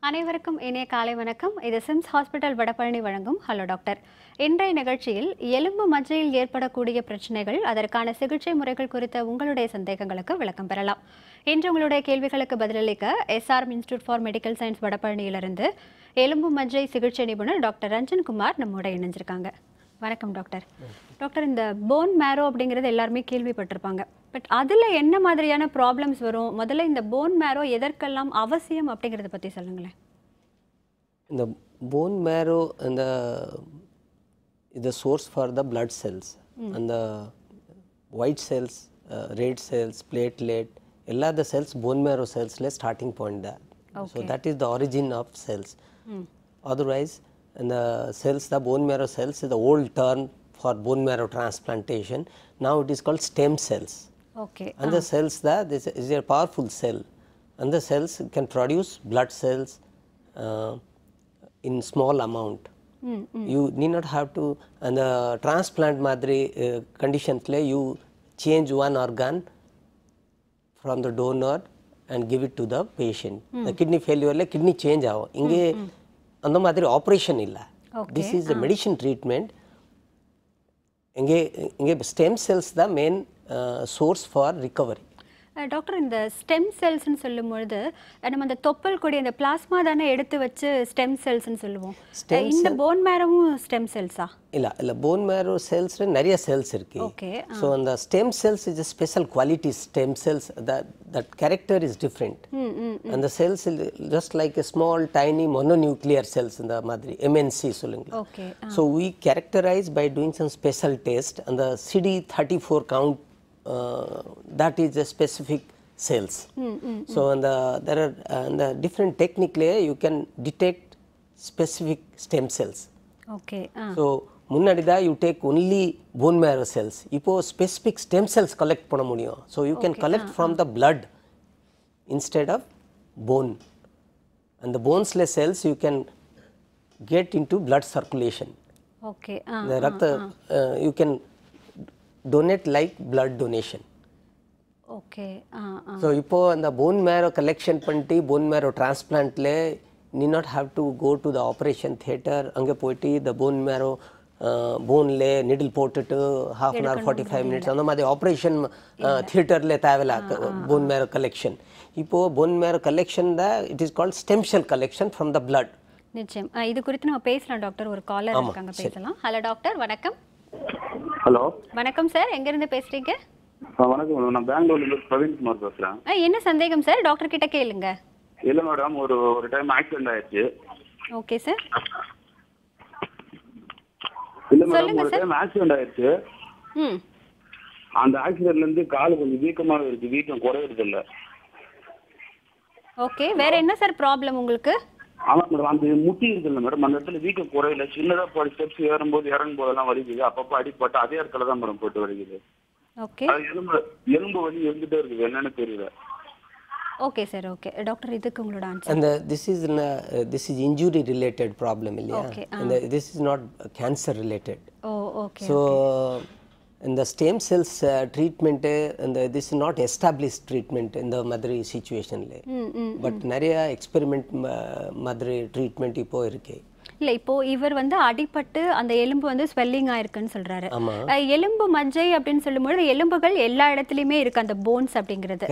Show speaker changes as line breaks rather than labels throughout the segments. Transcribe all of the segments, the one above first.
அனைவருக்கும் இனிய காலை வணக்கம். இது சிம்ஸ் ஹாஸ்பிட்டல் வடபழனி வழங்கும் ஹலோ டாக்டர். இன்றைய நிகழ்ச்சியில் எலும்பு மஜ்ஜையில் ஏற்படக்கூடிய பிரச்சனைகள், அதற்கான சிகிச்சை முறைகள் குறித்த உங்களுடைய சந்தேகங்களுக்கு விளக்கம் பெறலாம். இன்று உங்களுடைய கேள்விகளுக்கு பதிலளிக்க SRM institute for medical science வடபழனியிலிருந்து எலும்பு மஜ்ஜை சிகிச்சை நிபுணர் டாக்டர் ரஞ்சன் குமார் நம்மோட இணைஞ்சிருக்காங்க. வணக்கம் டாக்டர். டாக்டர், இந்த போன் மேரோ அப்படிங்கிறது எல்லாருமே கேள்விப்பட்டிருப்பாங்க. பட் அதில் என்ன மாதிரியான ப்ராப்ளம்ஸ் வரும்? முதல்ல இந்த போன் மேரோ எதற்கெல்லாம் அவசியம் அப்படிங்கிறத பற்றி சொல்லுங்களேன்.
இந்த bone மேரோ is the source for the blood cells and the white cells, red cells, platelet, all the cells, bone marrow cells, starting point there. Okay. So that is the origin of cells. Otherwise, and the cells, the bone marrow cells is the old term for bone marrow transplantation. Now it is called stem cells.
Okay.
And the cells, this is a powerful cell, and the cells can produce blood cells in small amount. You need not have to, and the transplant madri conditions le you change one organ from the donor and give it to the patient. The kidney failure le kidney change aavo inge and madri operation illa. Okay. This is a medicine treatment. Inge stem cells the main source for recovery.
Doctor, இந்த stem செல்ஸ்ன்னு சொல்லும்பொழுது நம்ம அந்த தொப்பல் கொடி அந்த plasma தானே எடுத்து வச்சு stem செல்ஸ்ன்னு சொல்லுவோம். இந்த போன் மேரோவும் ஸ்டெம் செல்ஸா?
இல்ல போன் மேரோ செல்ஸ் நிறைய செல்ஸ் இருக்கு.
ஓகே.
ஸோ அந்த stem cells is a special quality stem cells that character is different. And the cells just like a small tiny mononuclear cells இந்த மாதிரி MNC சொல்லுங்க.
Okay.
So we characterize by doing some special test, and the CD34 count that is a specific cells. So there are the different technique you can detect specific stem cells.
Okay.
So முன்னாடி தான் you take only bone marrow cells. இப்போ specific stem cells collect பண்ண முடியும். So you can collect from the blood instead of bone. And the boneless cells you can get into blood circulation.
Okay.
The rakta you can donate like blood donation.
Okay.
So இப்போ அந்த bone marrow collection பண்ணிட்டு bone marrow transplant ல need not have to go to the operation theater. அங்க போயிட்டு the bone marrow bone ல needle போட்டுட்டு half an hour 45 minutes அந்த மாதிரி operation theater ல தேவையில்ல bone marrow collection. இப்போ bone marrow collection தான் it is called stem cell collection from the blood.
நிச்சயம். இது குறித்து நம்ம பேசலாம் டாக்டர். ஒரு காலர் இருக்காங்க, பேசலாம். ஹலோ டாக்டர், வணக்கம்.
ஹலோ
வணக்கம் சார், எங்க இருந்து பேசுறீங்க?
வணக்கம், நான் பெங்களூர்ல இருந்து பிரவீன் குமார் பேசுறேன்.
என்ன சந்தேகம் சார்? டாக்டர் கிட்ட கேளுங்க.
இல்ல மேடம், ஒரு டைம் ஆக்சிடென்ட் ஆயிடுச்சு.
Okay sir.
இல்ல மேடம், ஒரு டைம் ஆக்சிடென்ட் ஆயிடுச்சு. அந்த ஆக்சிடென்ட்ல இருந்து கால் கொஞ்சம் வீக்கமாக இருக்கு, வீக்கம் குறையிறது இல்ல.
ஓகே, வேற என்ன சார் ப்ராப்ளம் உங்களுக்கு?
ஆமா மேடம், அந்த முட்டி இருக்குல்ல மேடம், அந்த இடத்துல வீக்கம் குறையில. சின்னதா ஸ்டெப்ஸ் ஏறும்போது இறங்கும் போதெல்லாம் வலிக்குது. அப்பப்போ அடிப்பட்டு அதே இடத்துல தான் மேடம் போட்டு வலிக்குது.
ஓகே.
எலும்பு வலி இருந்துட்டே இருக்குது, என்னன்னு தெரியல.
Okay sir. ஓகே டாக்டர், இதுக்கு உங்களோட answer.
And this is injury related problem இல்லையா? And this is not cancer related.
Okay.
So in the stem cells treatment and this is not established treatment in the மாதிரி situation ல. But நிறைய experiment மாதிரி treatment இப்போ இருக்கு.
இல்ல, இப்போ இவர் அடிபட்டு அந்த எலும்பு ஸ்வெல்லிங் ஆயிருக்குன்னு சொல்றாரு. எலும்பு மஜ்ஜை அப்படின்னு சொல்லும்போது எலும்புகள் எல்லா இடத்துலயுமே இருக்கு, அந்த போன்ஸ் அப்படிங்கிறது.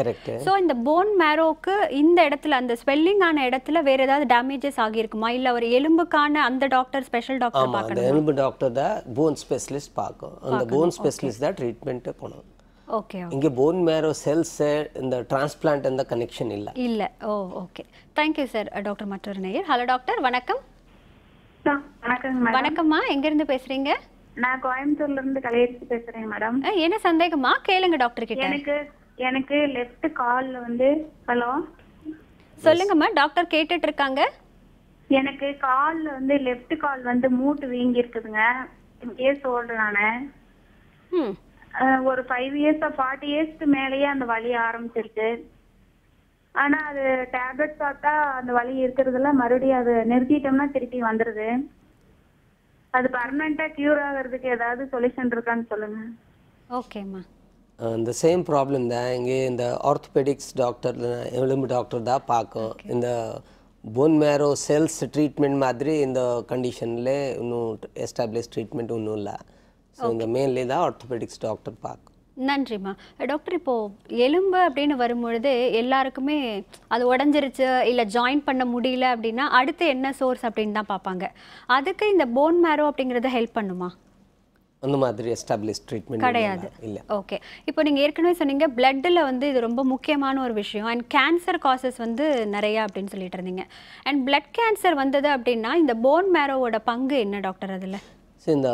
சோ இந்த போன் மேரோக்கு இந்த இடத்துல அந்த ஸ்வெல்லிங் ஆன இடத்துல வேற ஏதாவது டேமேஜஸ் ஆகியிருக்குமா? இல்ல ஒரு எலும்புக்கான அந்த டாக்டர் ஸ்பெஷல் டாக்டர் பார்க்கணும்?
அந்த எலும்பு டாக்டர் தான் போன் ஸ்பெஷலிஸ்ட் பார்க்கும். அந்த போன் ஸ்பெஷலிஸ்ட் தான் ட்ரீட்மெண்ட் பண்ணணும்.
ஓகே.
இங்க போன் மேரோ செல்ஸ் இந்த டிரான்ஸ்பிளான்ட் அந்த கனெக்ஷன் இல்ல.
Okay. Thank you sir. Doctor மற்றொரு நேயர். ஹலோ டாக்டர், வணக்கம்.
வணக்கங்க.
வணக்கம்மா, எங்க இருந்து பேசுறீங்க?
நான் கோயம்புத்தூர்ல இருந்து கலையரசி பேசுறேன் மேடம்.
என்ன சந்தேகமா? கேளுங்க டாக்டர் கிட்ட.
எனக்கு லெஃப்ட் கால்ல ஹலோ
சொல்லுங்கம்மா, டாக்டர் கேட்டுட்டு இருக்காங்க.
எனக்கு கால்ல லெஃப்ட் கால் மூட்டு வீங்கி இருக்குதுங்க. இயர்ஸ் ஓல்டு நானு. ஒரு 5 இயர்ஸ் 40 இயர்ஸ்க்கு மேலேயே அந்த வலி ஆரம்பிச்சிருக்கு. ஆனா அது டேப்லெட் சாப்பிட்டா அந்த வலி இருக்கிறதுல மறுபடியும் அது நிறுத்திட்டோம்னா திருப்பி வந்துருது. அது பர்மனண்டா கியூர் ஆகிறதுக்கு ஏதாவது சொல்யூஷன் இருக்கான்னு சொல்லுங்க.
ஓகேம்மா.
The same problem தான் இங்கே இந்த ஆர்த்தோபெடிக்ஸ் டாக்டர் எலும்பு டாக்டர் தான் பார்க்கும். இந்த போன் மேரோ செல்ஸ் ட்ரீட்மெண்ட் மாதிரி இந்த கண்டிஷனில் இன்னும் எஸ்டாப்ளிஷ் ட்ரீட்மெண்ட் ஒன்றும் இல்லை. ஸோ இந்த மெயின்லி தான் ஆர்த்தோபெடிக்ஸ் டாக்டர் பார்க்கும்.
நன்றிம்மா. டாக்டர், இப்போது எலும்பு அப்படின்னு வரும்பொழுது எல்லாருக்குமே அது உடஞ்சிருச்சு இல்லை ஜாயின் பண்ண முடியல அப்படின்னா அடுத்து என்ன சோர்ஸ் அப்படின்னு தான் பார்ப்பாங்க. அதுக்கு இந்த போன் மேரோ அப்படிங்கிறத ஹெல்ப் பண்ணுமா?
அந்த மாதிரி எஸ்டாப்ளிஷ் ட்ரீட்மெண்ட்
கிடையாது.
இல்லை.
ஓகே, இப்போ நீங்கள் ஏற்கனவே சொன்னீங்க பிளட்டில் வந்து இது ரொம்ப முக்கியமான ஒரு விஷயம் அண்ட் கேன்சர் காசஸ் வந்து நிறையா அப்படின்னு சொல்லிட்டு இருந்தீங்க. அண்ட் பிளட் கேன்சர் வந்தது அப்படின்னா இந்த போன் மேரோவோட பங்கு என்ன டாக்டர் அதில்?
ஸோ இந்த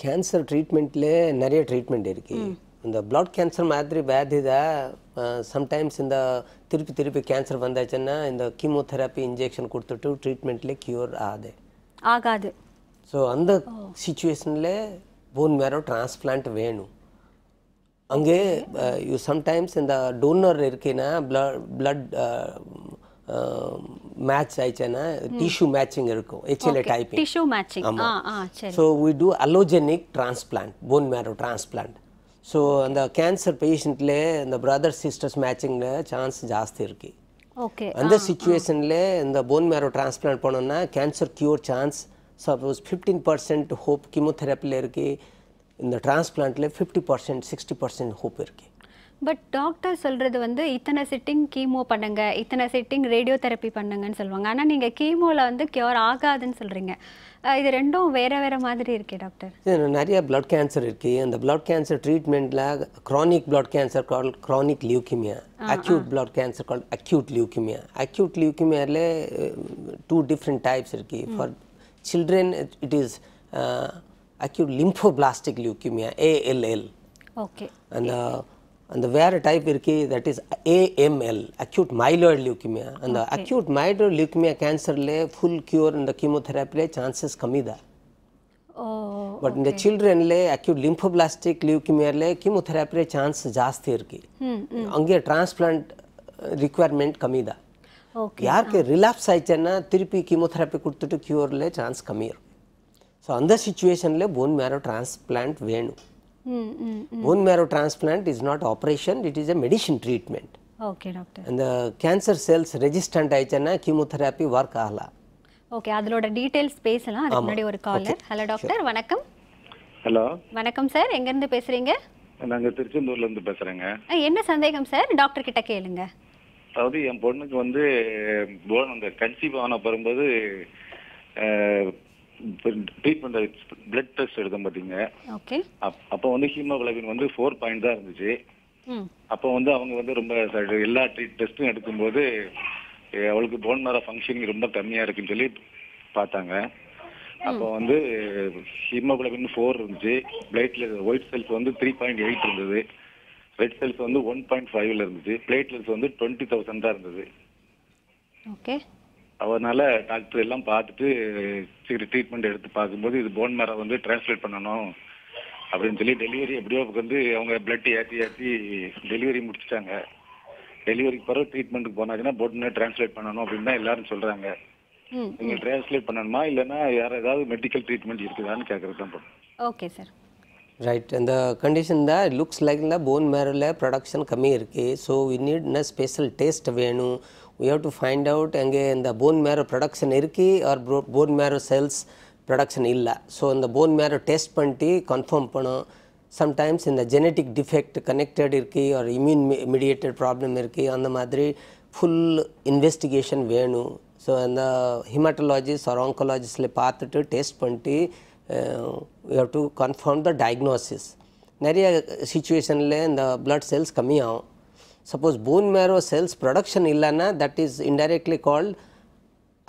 கேன்சர் ட்ரீட்மெண்ட்லேயே நிறைய ட்ரீட்மெண்ட் இருக்குது. இந்த பிளட் கேன்சர் மாதிரி வியாதி தான் சம்டைம்ஸ் இந்த திருப்பி கேன்சர் வந்தாச்சுன்னா இந்த கீமோதெரப்பி இன்ஜெக்ஷன் கொடுத்துட்டு ட்ரீட்மெண்ட்லேயே க்யூர் ஆகாது. ஸோ அந்த சிச்சுவேஷனில் போன் மேரோ டிரான்ஸ்பிளான்ட் வேணும். அங்கே யூ சம்டைம்ஸ் இந்த டோனர் இருக்குன்னா பிளட் மேட்ச் ஆயிடுச்சுன்னா டிஷ்யூ மேட்சிங் இருக்கும், HLA typing.
Tissue matching.
So we do allogeneic transplant, bone marrow transplant. So அந்த கேன்சர் பேஷண்ட்லேயே இந்த பிரதர் சிஸ்டர்ஸ் மேட்சிங்கில் சான்ஸ் ஜாஸ்தி இருக்குது.
ஓகே,
அந்த சிச்சுவேஷனில் இந்த போன் மேரோ டிரான்ஸ்பிளான்ட் பண்ணோன்னா cancer cure chance suppose 15% hope கீமோதெரப்பியில் இருக்குது, இந்த டிரான்ஸ்பிளான்ட்டில் 50% 60% ஹோப் இருக்குது.
பட் டாக்டர் சொல்கிறது வந்து இத்தனை சிட்டிங் கீமோ பண்ணுங்க, இத்தனை சிட்டிங் ரேடியோ தெரப்பி பண்ணுங்கன்னு சொல்லுவாங்க. ஆனால் நீங்கள் கீமோவில் வந்து க்யூர் ஆகாதுன்னு சொல்கிறீங்க. இது ரெண்டும் வேறு மாதிரி இருக்கே டாக்டர்.
நிறைய பிளட் கேன்சர் இருக்குது. அந்த பிளட் கேன்சர் ட்ரீட்மெண்ட்டில் chronic blood cancer call chronic leukemia, acute blood cancer call acute leukemia. Acute லியூக்கிமியாவில் 2 different types இருக்குது. For children it is acute lymphoblastic leukemia, ALL.
Okay.
And the வேற type இருக்கு, that is AML, acute myeloid leukemia. And the acute myeloid leukemia கேன்சர்ல full cure இந்த கீமோதெரப்பில chances கம்மி தான். But இந்த சில்ட்ரன்ல acute lymphoblastic leukemiaல கீமோதெரப்பில chance ஜாஸ்தி இருக்கு. அங்கே டிரான்ஸ்பிளான்ட் ரிக்வயர்மெண்ட் கம்மி தான். யாருக்கு ரிலாப்ஸ் ஆயிடுச்சுன்னா திருப்பி கீமோதெரப்பி கொடுத்துட்டு க்யூரில் சான்ஸ் கம்மி இருக்கும். ஸோ அந்த சிச்சுவேஷனில் போன் மேரோ டிரான்ஸ்பிளான்ட் வேணும். Phone marrow transplant is not operation, it is a medicine treatment.
Okay doctor.
அந்த கேன்சர் செல்ஸ் ரெஜிஸ்டன்ட் ஆயிடுச்சுன்னா கீமோதெரப்பி ஒர்க் ஆகலாம்.
ஓகே, அதோட டீடைல்ஸ் பேசலாம். அதுக்கு முன்னாடி ஒரு காலர். ஹலோ டாக்டர், வணக்கம்.
ஹலோ
வணக்கம் சார், எங்கேருந்து பேசுகிறீங்க?
நாங்கள் திருச்செந்தூர்லேருந்து பேசுகிறேங்க.
என்ன சந்தேகம் சார்? டாக்டர் கிட்ட கேளுங்க.
அதாவது என் பொண்ணுக்கு வந்து அந்த கன்சீவ் ஆன வரும்போது ட்ரீட்மெண்ட் பிளட் டெஸ்ட் எடுத்தோம் பார்த்தீங்க.
ஓகே.
அப்போ வந்து ஹீமோகுளோபின் வந்து 4 பாயிண்ட் தான் இருந்துச்சு. அப்போ வந்து அவங்க வந்து ரொம்ப எல்லா டெஸ்ட்டும் எடுக்கும்போது அவளுக்கு போன் மேரோ ஃபங்க்ஷனிங் ரொம்ப கம்மியாக இருக்குன்னு சொல்லி பார்த்தாங்க. அப்போ வந்து ஹீமோகுளோபின் 4 இருந்துச்சு, பிளேட்ல ஒயிட் செல்ஸ் வந்து 3.8 இருந்தது, ரெட் செல்ஸ் வந்து 1.5ல இருந்துச்சு, பிளேட்லெட்ஸ் வந்து 20,000 தான் இருந்தது.
ஓகே.
அதனால டாக்டர் எல்லாம் பார்த்துட்டு ட்ரீட்மெண்ட் எடுத்து பார்க்கும்போது இது போன் மேரோ வந்து டிரான்ஸ்லேட் பண்ணணும் அப்படின்னு சொல்லி டெலிவரி எப்படியோ வந்து அவங்க பிளட் ஏற்றி டெலிவரி முடிச்சுட்டாங்க. டெலிவரிக்கு பிறகு ட்ரீட்மெண்ட்டுக்கு போனாச்சுன்னா போன் மேரோ டிரான்ஸ்லேட் பண்ணணும் அப்படின்னு தான் எல்லாரும் சொல்றாங்க. நீங்க டிரான்ஸ்லேட் பண்ணணுமா இல்லைன்னா வேற ஏதாவது மெடிக்கல் ட்ரீட்மெண்ட் இருக்குதான்னு கேட்கறது தான்.
Okay sir.
ரைட், அந்த கண்டிஷன் தான் லுக்ஸ் லைக் போன் மேரோல ப்ரொடக்ஷன் கம்மி இருக்குது. So we need special test வேணும். we have to find out அங்கே இந்த போன் மேரோ ப்ரொடக்ஷன் இருக்கு or bone marrow cells production இல்லை. ஸோ இந்த போன் மேரோ டெஸ்ட் பண்ணிட்டு கன்ஃபார்ம் பண்ணோம். சம்டைம்ஸ் இந்த ஜெனட்டிக் டிஃபெக்ட் கனெக்டட் இருக்குது ஆர் இம்யூன் மீடியேட்டட் ப்ராப்ளம் இருக்குது, அந்த மாதிரி ஃபுல் இன்வெஸ்டிகேஷன் வேணும். ஸோ அந்த ஹிமட்டாலஜிஸ்ட் ஆர் ஆன்காலஜிஸ்டில் பார்த்துட்டு டெஸ்ட் பண்ணிட்டு we have to confirm the diagnosis. நிறைய சிச்சுவேஷனில் இந்த பிளட் செல்ஸ் கம்மியாகும். Suppose bone marrow cells production இல்லைன்னா that is indirectly called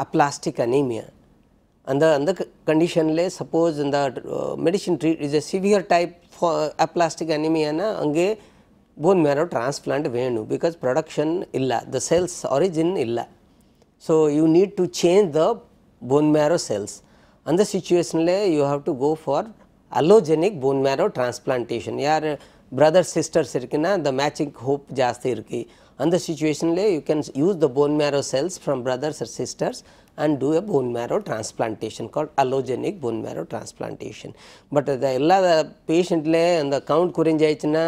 aplastic anemia. அந்த கண்டிஷனில் சப்போஸ் இந்த medicine is a severe type aplastic anemia அங்கே போன் மேரோ டிரான்ஸ்பிளான்ட் வேணும். பிகாஸ் ப்ரொடக்ஷன் இல்லை, த செல்ஸ் ஒரிஜின் இல்லை. So you need to change the bone marrow cells. அந்த சிச்சுவேஷனில் you have to go for allogenic bone marrow transplantation. யார் brother sisters இருக்குன்னா the matching hope ஜாஸ்தி இருக்குது. அந்த சிச்சுவேஷனில் you can use the bone marrow cells from brothers or sisters and do a bone marrow transplantation called allogenic bone marrow transplantation. But எல்லா பேஷண்ட்ல அந்த count குறைஞ்சாயிடுச்சுன்னா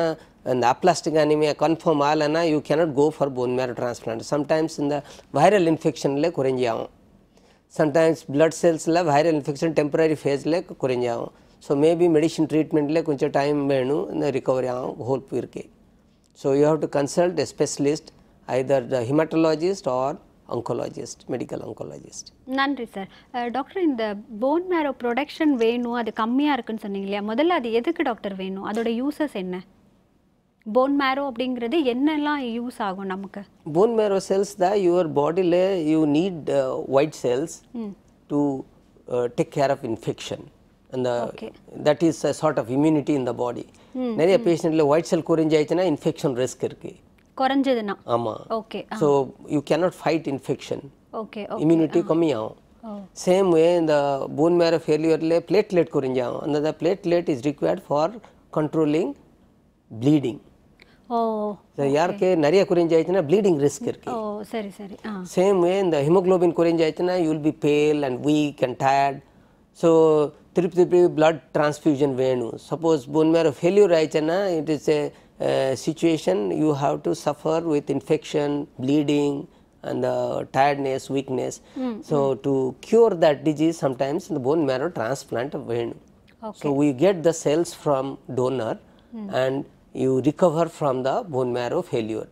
and aplastic anemia confirm ஆகலைன்னா you cannot go for bone marrow transplant. Sometimes இந்த viral infectionல குறைஞ்சாகும். Sometimes blood cellsல viral infection temporary phaseல குறைஞ்சாகும். So maybe medicine treatmentல கொஞ்சம் time வேணும் இந்த recovery ஆகும் hope இருக்கு. So you have to consult a specialist, either the hematologist or oncologist, medical oncologist.
நன்றி sir. Doctor, இந்த bone marrow production வேணும், அது கம்மியாக இருக்குன்னு சொன்னீங்க இல்லையா? முதல்ல அது எதுக்கு டாக்டர் வேணும்? அதோட யூசஸ் என்ன? போன் மேரோ அப்படிங்கிறது என்னெல்லாம் யூஸ் ஆகும் நமக்கு?
Bone marrow cells that your body you need white cells to take care of infection, and that is a sort of immunity in the body. நிறைய பேஷண்ட்ல white cell குறைஞ்சாயிச்சுன்னா இன்ஃபெக்ஷன் ரிஸ்க் இருக்கு. குறைஞ்சதுன்னா ஆமா. Okay. So you cannot fight infection. Okay. immunity கம்மியாகும். Same way இந்த bone marrow failureல platelet குறைஞ்சாகும். and the platelet is required for controlling bleeding. ஓ. யாருக்கு நிறைய குறைஞ்சாயிச்சுன்னா bleeding risk இருக்கு. ஓ சரி சரி. சேம் வே இந்த ஹீமோகுளோபின் குறைஞ்சாயிச்சுன்னா யூ வில் பி பேல் and week and tired. So திருப்பி பிளட் டிரான்ஸ்ஃபியூஷன் வேணும். சப்போஸ் போன் மேரோ ஃபெயில்யூர் ஆயிடுச்சுன்னா it is a situation you have to suffer with infection, bleeding, and tiredness, weakness. So to cure that disease, sometimes the bone marrow transplant வேணும். So we get the cells from donor and you recover from the bone marrow failure.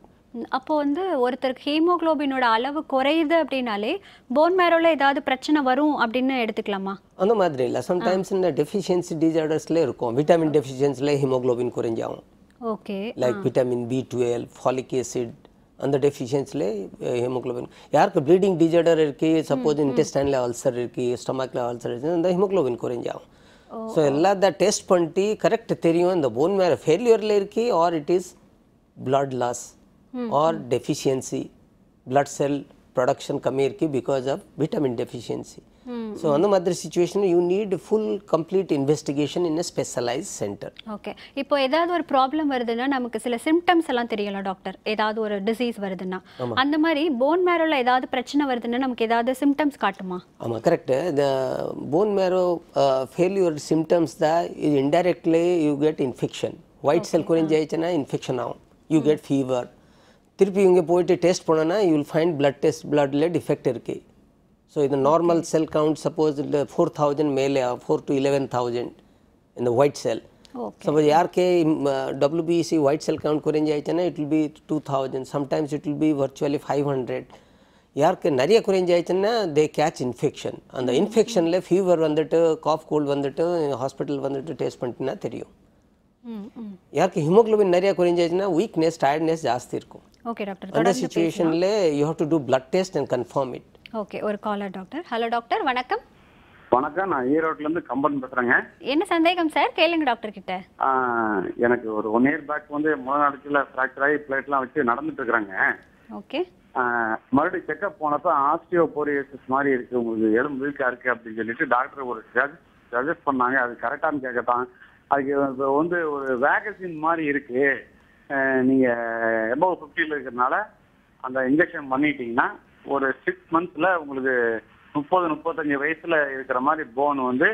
அப்போ வந்து ஒருத்தருக்கு ஹீமோகுளோபினோட அளவு குறையுது அப்படின்னாலே phone மேரோல ஏதாவது பிரச்சனை வரும் அப்படின்னு எடுத்துக்கலாமா? அந்த மாதிரி இல்லை.
சம்டைம்ஸ் இந்த டெஃபிஷியன்சி டிசார்டர்ஸ்ல இருக்கும். விட்டமின் டெஃபிஷியன்சில ஹீமோகுளோபின் குறைஞ்சாகும். Okay. Like vitamin B12, folic acid, அந்த டெஃபிஷியன்சில ஹீமோகுளோபின். யாருக்கு ப்ளீடிங் டிசார்டர் இருக்கு, சப்போஸ் இன்டெஸ்டைன்ல அல்சர் இருக்கு, ஸ்டொமக்ல அல்சர் இருக்கு, அந்த ஹீமோகுளோபின் குறைஞ்சாகும். ஸோ எல்லாத்த டெஸ்ட் பண்ணிட்டு கரெக்ட் தெரியும் இந்த போன் மேரோ ஃபெயிலியரில் இருக்கு or it is blood loss or deficiency, blood cell production கம்மி இருக்கு because of vitamin deficiency. So அந்த மாதிரி situation you need full complete investigation in a specialise centre.
Okay. இப்போ ஏதாவது ஒரு ப்ராப்ளம் வருதுன்னா நமக்கு சில சிம்டம்ஸ் எல்லாம் தெரியல டாக்டர். ஏதாவது ஒரு டிசீஸ் வருதுன்னா அந்த மாதிரி போன் மேரோல ஏதாவது பிரச்சனை வருதுன்னா நமக்கு ஏதாவது சிம்டம்ஸ் காட்டுமா?
ஆமாம், கரெக்ட். இந்த போன் மேரோ ஃபெயில்யூர் சிம்டம்ஸ் தான் indirectly you get infection. White cell குறைஞ்சாயிடுச்சுன்னா இன்ஃபெக்ஷன் ஆகும். You get fever. திருப்பி இங்கே போயிட்டு டெஸ்ட் பண்ணோன்னா you will find blood test பிளட்ல டிஃபெக்ட் இருக்கு. So in the normal cell count, suppose 4,000 male, 4 to 11,000 in the white cell. Okay. Suppose yarke WBC white cell count kurenjaichana, it will be 2,000. Sometimes it will be virtually 500. Yarke nariya kurenjaichana, they catch infection. And the infection le fever vandittu, cough cold vandittu, hospital vandittu test pantina theriyum. Yarke hemoglobin nariya kurenjaichana, weakness, tiredness jaasti irukum. Okay doctor. Under situation le you have to do blood test and confirm it.
Okay. ஒரு collar doctor. Hello doctor, வணக்கம்.
வணக்கம், நான் ஈரோட்ல இருந்து கம்பன் பேசுறேங்க.
என்ன சந்தேகம் sir? கேளுங்க டாக்டர் கிட்ட.
எனக்கு ஒரு 1 year பேக் வந்து முழங்காலுக்குள்ள ஃப்ராக்சர் ஆகி பிளேட்லாம் வச்சு நடந்துட்டு இருக்காங்க. ஓகே. மறுபடியும் செக்அப் போனப்ப ஆஸ்டியோபோரோசிஸ் மாதிரி இருக்கு, உங்களுக்கு எலும்பு வீக்கா இருக்கு அப்படின்னு சொல்லிட்டு டாக்டர் ஒரு சஜஸ்ட் பண்ணாங்க. அது கரெக்டானு கேட்கத்தான். அதுக்கு வந்து ஒரு வேகசின் மாதிரி இருக்கு, நீங்க எபோவ் 50 இருக்கிறதுனால அந்த இன்ஜெக்ஷன் பண்ணிட்டீங்கன்னா ஒரு 6 monthsல உங்களுக்கு 30-35 வயசுல இருக்கிற மாதிரி போன் வந்து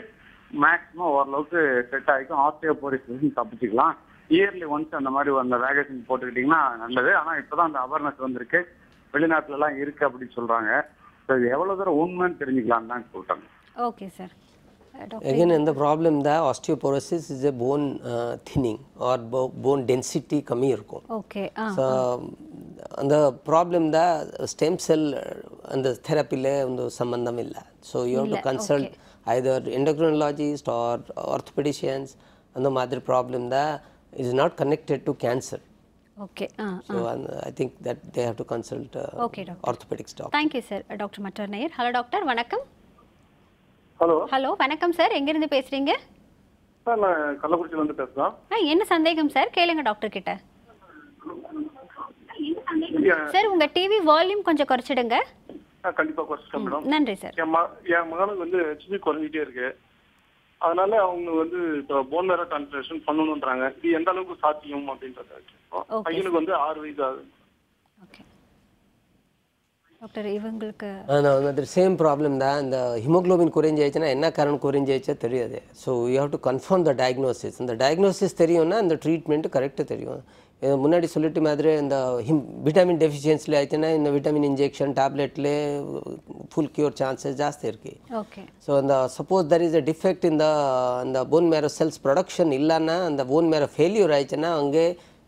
மேக்ஸிமம் ஓரளவுக்கு செட் ஆகிக்கும். ஆஸ்டியோபோரோசிஸ் தப்பிச்சுக்கலாம். இயர்லி ஒன்ஸ் அந்த மாதிரி அந்த வேகசின் போட்டுக்கிட்டீங்கன்னா நல்லது. ஆனா இப்பதான் அந்த அவேர்னஸ் வந்திருக்கு, வெளிநாட்டுல எல்லாம் இருக்கு அப்படின்னு சொல்றாங்க. இது எவ்வளவு தூரம் உண்மைன்னு தெரிஞ்சுக்கலாம் தான் சொல்றாங்க.
Okay sir.
Again, in the problem that osteoporosis is a bone thinning or bone density கம்மி இருக்கும். Okay. So அந்த problem that stem cell அந்த therapyல வந்து சம்பந்தம் இல்ல. So you have to consult either endocrinologist or orthopedicians. அந்த மாதிரி problem that is not connected to cancer. Okay. So I think that they have to consult orthopedics doctor.
Thank you sir. Dr. Matar Nair. Hello doctor, வணக்கம்.
Hello.
Hello, வணக்கம் sir. எங்க இருந்து பேசுறீங்க?
Sir, நான் கள்ளக்குறிச்சில இருந்து பேசுறேன்.
என்ன சந்தேகம் சார்? கேளுங்க டாக்டர் கிட்ட. சார், உங்க டிவி வால்யூம் கொஞ்சம் குறைச்சிடுங்க.
கண்டிப்பா குறைச்சிட்டேன் மேடம்.
நன்றி சார்.
என் மகனுக்கு வந்து ஹெச்பி குறைஞ்சிட்டே இருக்கு. அதனால அவங்க வந்து இப்போ போன் மேரோ டிரான்ஸ்பிளான்டேஷன் பண்ணணும்ன்றாங்க. இது எந்த அளவுக்கு சாத்தியம் அப்படின்றது. பையனுக்கு வந்து 6 வயசு ஆகுது.
ஓகே டாக்டர், இவங்களுக்கு
அந்த சேம் ப்ராப்ளம் தான். இந்த ஹீமோகுளோபின் குறைஞ்சாயிடுச்சுன்னா என்ன காரணம் குறைஞ்சாயிச்சா தெரியாது. So you have to confirm the diagnosis. இந்த டயக்னோசிஸ் தெரியும்னா அந்த ட்ரீட்மெண்ட் கரெக்டாக தெரியும். முன்னாடி சொல்லிட்டு மாதிரி இந்த விட்டமின் டெஃபிஷியன்சியில் ஆயிடுச்சுன்னா இந்த விட்டமின் இன்ஜெக்ஷன் டேப்லெட்ல ஃபுல் கியூர் சான்சஸ் ஜாஸ்தி இருக்கு.
ஓகே.
ஸோ அந்த suppose there is a defect இந்த போன் மேரோ செல்ஸ் ப்ரொடக்ஷன் இல்லைன்னா அந்த போன் மேரோ ஃபெயிலியர் ஆயிடுச்சுன்னா அங்கே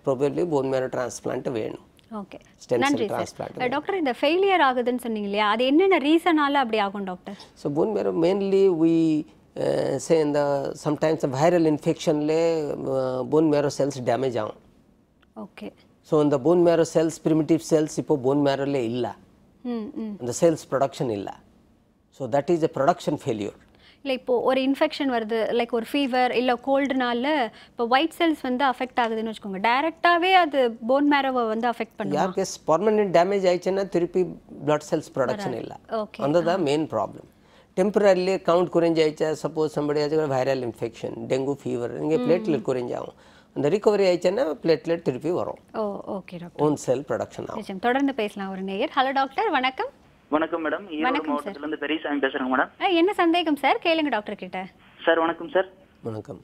ப்ராபப்ளி போன் மேரோ டிரான்ஸ்பிளான்ட் வேணும்.
ஓகே, நன்றி சார். டாக்டர், இந்த ஃபெயிலியர் ஆகுதுன்னு சொன்னீங்க இல்லையா, அது என்னென்ன ரீசனால அப்படி ஆகும் doctor?
So bone marrow mainly we say in the sometimes a viral infection le bone marrow cells damage ஆகும்.
ஓகே.
ஸோ இந்த bone marrow cells primitive cells இப்போ போன் மேரோல இல்லை, அந்த செல்ஸ் ப்ரொடக்ஷன் இல்லை. So that is a production failure.
இல்லை இப்போ ஒரு இன்ஃபெக்ஷன் வருது, லைக் ஒரு ஃபீவர் இல்லை கோல்டுனால இப்போ ஒயிட் செல்ஸ் வந்து அஃபெக்ட் ஆகுதுன்னு வச்சுக்கோங்க, டைரெக்டாகவே அது போன் மேரோவை வந்து அஃபெக்ட் பண்ணும்.
யாருக்கு பர்மனெண்ட் டேமேஜ் ஆயிடுச்சுன்னா திருப்பி பிளட் செல்ஸ் ப்ரொடக்ஷன் இல்லை, அதுதான் மெயின் ப்ராப்ளம். டெம்பரரிலி கவுண்ட் குறைஞ்சாயிடுச்சா, சப்போஸ் சம்படி ஆச்சு வைரல் இன்ஃபெக்ஷன் டெங்கு ஃபீவர் இங்கே பிளேட்லெட் குறைஞ்சாகும், அந்த ரிகவரி ஆயிடுச்சுன்னா பிளேட்லெட் திருப்பி வரும்.
Okay doctor.
Own cell production ஆகும்.
தொடர்ந்து பேசலாம் ஒரு நேயர். ஹலோ டாக்டர், வணக்கம்.
வணக்கம் மேடம், ஈரோடு மாவட்டத்துல இருந்து பெரியசாமி பேசுறேங்க மேடம்.
என்ன சந்தேகம் சார், கேளுங்க டாக்டர் கிட்ட.
சார் வணக்கம் சார்.
வணக்கம்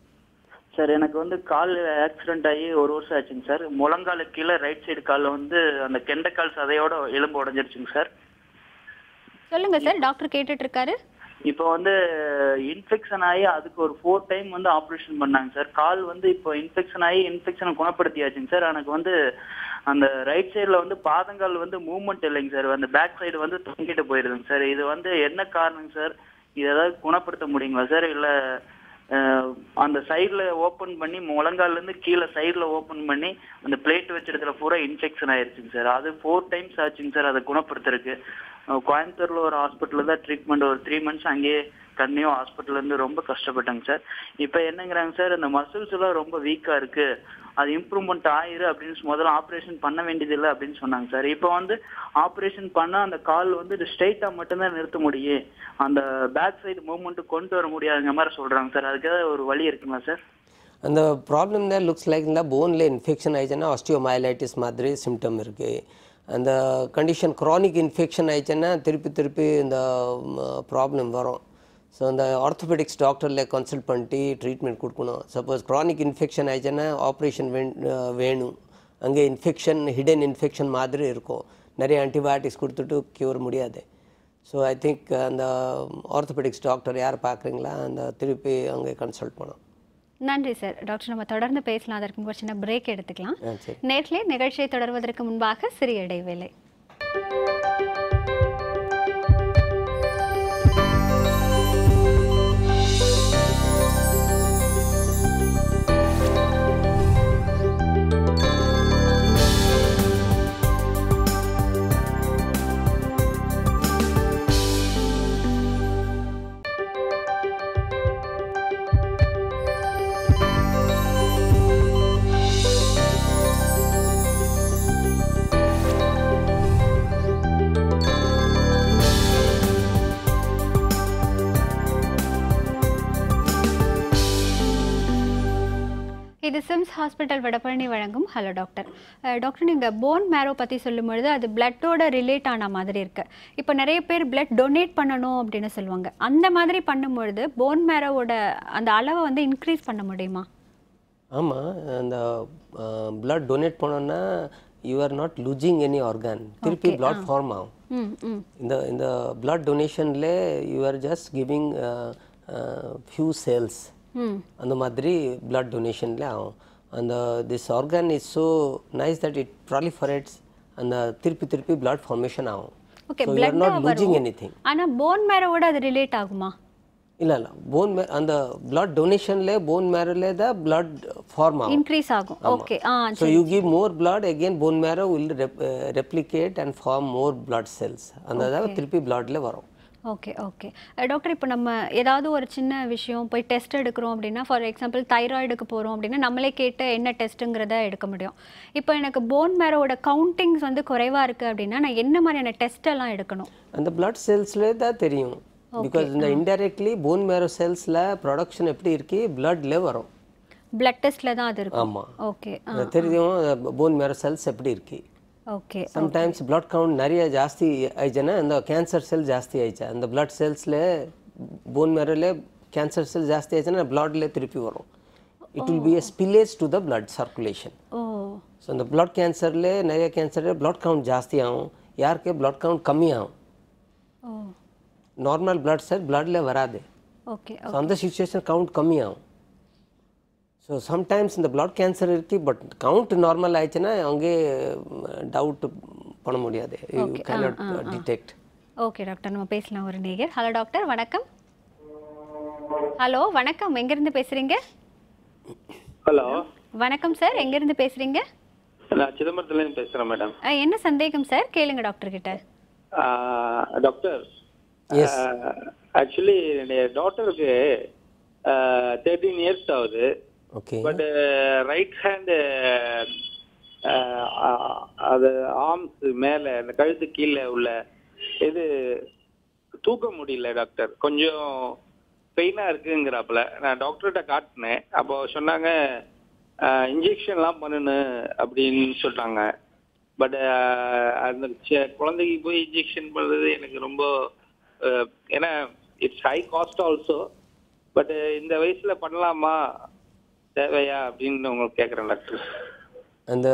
சார், எனக்கு வந்து கால் ஆக்சிடென்ட் ஆகி 1 வருஷம் ஆச்சுங்க சார். முழங்காலுக்கு கீழே ரைட் சைடு காலில் வந்து அந்த கெண்டைக்கால் சதையோட எலும்பு உடஞ்சிருச்சுங்க சார்.
சொல்லுங்க சார், டாக்டர் கேட்டுட்டு இருக்காரு.
இப்போ வந்து இன்ஃபெக்ஷன் ஆகி அதுக்கு ஒரு 4 டைம் வந்து ஆப்ரேஷன் பண்ணாங்க சார். கால் வந்து இப்போ இன்ஃபெக்ஷன் ஆகி இன்ஃபெக்ஷனை குணப்படுத்தியாச்சுங்க சார். எனக்கு வந்து அந்த ரைட் சைடில் வந்து பாதங்கால் வந்து மூவ்மெண்ட் இல்லைங்க சார், அந்த பேக் சைடு வந்து தொங்கிட்டு போயிருதுங்க சார். இது வந்து என்ன காரணங்க சார்? இது ஏதாவது குணப்படுத்த முடியுங்களா சார்? இல்லை அந்த சைடில் ஓப்பன் பண்ணி முழங்கால்லேருந்து கீழே சைடில் ஓப்பன் பண்ணி அந்த பிளேட் வச்ச இடத்துல பூரா இன்ஃபெக்ஷன் ஆயிருச்சுங்க சார். அது 4 டைம்ஸ் ஆச்சுங்க சார் அதை குணப்படுத்துறதுக்கு. கோயம்புத்தூர்ல ஒரு ஹாஸ்பிட்டலில் தான் ட்ரீட்மெண்ட், ஒரு 3 months அங்கேயே கண்ணியும் ஹாஸ்பிட்டல் இருந்து ரொம்ப கஷ்டப்பட்டாங்க சார். இப்போ என்னங்கிறாங்க சார், இந்த மசில்ஸ் எல்லாம் ரொம்ப வீக்கா இருக்கு, அது இம்ப்ரூவ்மெண்ட் ஆயிரு அப்படின்னு முதல்ல ஆப்ரேஷன் பண்ண வேண்டியதில்லை அப்படின்னு சொன்னாங்க சார். இப்போ வந்து ஆப்ரேஷன் பண்ணா அந்த கால் வந்து ஸ்ட்ரெயிட்டா மட்டும்தான் நிறுத்த முடியும், அந்த பேக் சைடு மூவ்மெண்ட் கொண்டு வர முடியாதுங்க மாதிரி சொல்றாங்க சார். அதுக்கு ஏதாவது ஒரு வழி இருக்குங்களா சார்?
அந்த ப்ராப்ளம் தான் லுக்ஸ் லைக் இந்த போனில் இன்ஃபெக்ஷன் ஆயிடுச்சுன்னா ஆஸ்டியோமைலைட்டிஸ் மாதிரி சிம்டம் இருக்குது. அந்த கண்டிஷன் க்ரானிக் இன்ஃபெக்ஷன் ஆயிடுச்சுன்னா திருப்பி இந்த ப்ராப்ளம் வரும். ஸோ அந்த ஆர்த்தோபெடிக்ஸ் டாக்டரில் கன்சல்ட் பண்ணிட்டு ட்ரீட்மெண்ட் கொடுக்கணும். சப்போஸ் க்ரானிக் இன்ஃபெக்ஷன் ஆயிடுச்சுன்னா ஆப்ரேஷன் வேணும். அங்கே இன்ஃபெக்ஷன் ஹிடன் இன்ஃபெக்ஷன் மாதிரி இருக்கும், நிறைய ஆன்டிபயோட்டிக்ஸ் கொடுத்துட்டு க்யூர் முடியாது. ஸோ ஐ திங்க் அந்த ஆர்த்தோபெடிக்ஸ் டாக்டர் யார் பார்க்குறீங்களா அந்த திருப்பி அங்கே கன்சல்ட் பண்ணோம்.
நன்றி சார். டாக்டர், நம்ம தொடர்ந்து பேசலாம், அதற்கு ஒரு சின்ன பிரேக் எடுத்துக்கலாம். நேர்லயே நிகழ்ச்சியை தொடர்வதற்கு முன்பாக சிறிய இடைவேளை. இது சிம்ஸ் ஹாஸ்பிட்டல் வடபழனி வழங்கும் ஹலோ டாக்டர். டாக்டர், நீங்கள் போன் மேரோ பற்றி சொல்லும்பொழுது அது பிளட்டோட ரிலேட் ஆன மாதிரி இருக்குது. இப்போ நிறைய பேர் பிளட் டொனேட் பண்ணணும் அப்படின்னு சொல்லுவாங்க. அந்த மாதிரி பண்ணும்பொழுது போன் மேரோவோட அந்த அளவை வந்து இன்க்ரீஸ் பண்ண முடியுமா?
ஆமாம், அந்த பிளட் டொனேட் பண்ணோன்னா you are not losing any organ, திருப்பி பிளட் ஃபார்ம் ஆகும். இந்த பிளட் டொனேஷனில் you are just giving few cells, அந்த மாதிரி பிளட் டொனேஷன்ல ஆகும். அந்த this organ is so nice that it proliferates, அந்த திருப்பி பிளட் ஃபார்மேஷன் ஆகும்.
Okay,
so you are not losing anything.
ஆனால் போன் மேரோவோட அது ரிலேட் ஆகுமா?
இல்லை போன் அந்த பிளட் டொனேஷன்ல போன் மேரோல தான் பிளட் ஃபார்ம் ஆகும்,
இன்க்ரீஸ் ஆகும். Okay,
so you give more blood, again bone marrow will replicate and form more blood cells, அந்த திருப்பி பிளட்ல வரும்.
ஓகே ஓகே டாக்டர், இப்போ நம்ம ஏதாவது ஒரு சின்ன விஷயம் போய் டெஸ்ட் எடுக்கிறோம் அப்படின்னா, ஃபார் எக்ஸாம்பிள் தைராய்டுக்கு போகிறோம் அப்படின்னா நம்மளே கேட்டு என்ன டெஸ்ட்டுங்கிறத எடுக்க முடியும். இப்போ எனக்கு போன் மேரோட கவுண்டிங்ஸ் வந்து குறைவாக இருக்குது அப்படின்னா நான் என்ன மாதிரியான டெஸ்ட் எல்லாம் எடுக்கணும்?
அந்த பிளட் செல்ஸ்ல தான் தெரியும். பிகாஸ் இந்த இன்டைரக்ட்லி போன் மேரோ செல்ஸ்ல ப்ரொடக்ஷன் எப்படி இருக்கு பிளட்ல வரும்.
பிளட் டெஸ்ட்ல தான் அது இருக்கும்.
ஆமா,
ஓகே,
தெரியும் போன் மேரோ செல்ஸ் எப்படி இருக்கு.
ஓகே,
சம்டைம்ஸ் பிளட் கவுண்ட் நிறைய ஜாஸ்தி ஆயிடுச்சுன்னா இந்த கேன்சர் செல் ஜாஸ்தி ஆயிடுச்சு, அந்த பிளட் செல்ஸ்ல போன் மேரோல கேன்சர் செல் ஜாஸ்தி ஆயிடுச்சுன்னா பிளட்ல திருப்பி வரும். It will be a spillage to the blood circulation. So இந்த பிளட் கேன்சரில் நிறைய கேன்சரில் பிளட் கவுண்ட் ஜாஸ்தி ஆகும், யாருக்கு பிளட் கவுண்ட் கம்மி ஆகும். நார்மல் பிளட் செல் பிளட்ல வராது.
ஓகே.
ஸோ அந்த சுச்சுவேஷன் கவுண்ட் கம்மி ஆகும். ஸோ சம்டைம்ஸ் இந்த பிளட் கேன்சர் இருக்குது, பட் கவுண்ட் நார்மல் ஆயிடுச்சுன்னா அங்கே டவுட் பண்ண முடியாது, you cannot detect.
Okay doctor, நம்ம பேசலாம் ஒரு நேயர். ஹலோ டாக்டர், வணக்கம். ஹலோ வணக்கம், எங்கேருந்து பேசுகிறீங்க?
ஹலோ
வணக்கம் சார், எங்கேருந்து பேசுகிறீங்க?
நான் சிதம்பரத்துலேருந்து பேசுகிறேன் மேடம்.
என்ன சந்தேகம் சார், கேளுங்க டாக்டர் கிட்ட.
டாக்டர், ஆக்சுவலி என்னுடைய டாட்டருக்கு 13 இயர்ஸ் ஆகுது.
ஓகே.
பட் ரைட் ஹேண்டு அது ஆர்ம்ஸ் மேலே அந்த கழுத்து கீழே உள்ள இது தூக்க முடியல டாக்டர், கொஞ்சம் பெயினாக இருக்குங்கிறாப்புல. நான் டாக்டர்கிட்ட காட்டினேன், அப்போ சொன்னாங்க இன்ஜெக்ஷன்லாம் பண்ணணும் அப்படின்னு சொன்னாங்க. பட் அந்த குழந்தைக்கு போய் இன்ஜெக்ஷன் பண்ணுறது எனக்கு ரொம்ப, ஏன்னா it's high cost also, but இந்த வயசில் பண்ணலாமா தேவையா அப்படின்னு உங்களுக்கு கேட்குறேன் டாக்டர்.
அந்த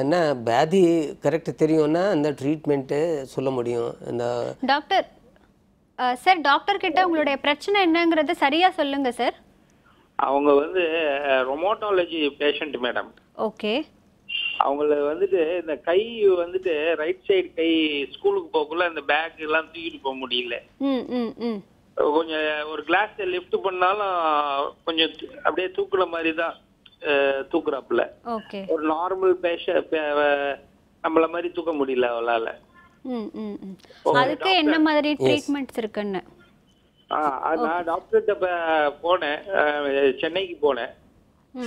என்ன வியாதி கரெக்ட் தெரியும்னா அந்த ட்ரீட்மெண்ட்டு சொல்ல முடியும். இந்த
டாக்டர் சார், டாக்டர் கிட்ட உங்களுடைய பிரச்சனை என்னங்கிறது சரியா சொல்லுங்க சார்.
அவங்க வந்து ரொமோட்டாலஜி பேஷண்ட் மேடம்.
ஓகே.
அவங்கள வந்துட்டு இந்த கை வந்துட்டு ரைட் சைடு கை ஸ்கூலுக்கு போகக்குள்ள இந்த பேக் எல்லாம் தூக்கிட்டு போக முடியல. கொஞ்சம் ஒரு கிளாஸ் லிஃப்ட் பண்ணாலும் கொஞ்சம் அப்படியே தூக்குற மாதிரி தான் தூக்குறாப்புல. ஒரு நார்மல் பேஷண்ட் நம்மள மாதிரி தூக்க முடியல அவளால.
அதுக்கு என்ன மாதிரி ட்ரீட்மெண்ட்ஸ் இருக்குன்னு
நான் டாக்டர்கிட்ட போனேன், சென்னைக்கு போனேன்.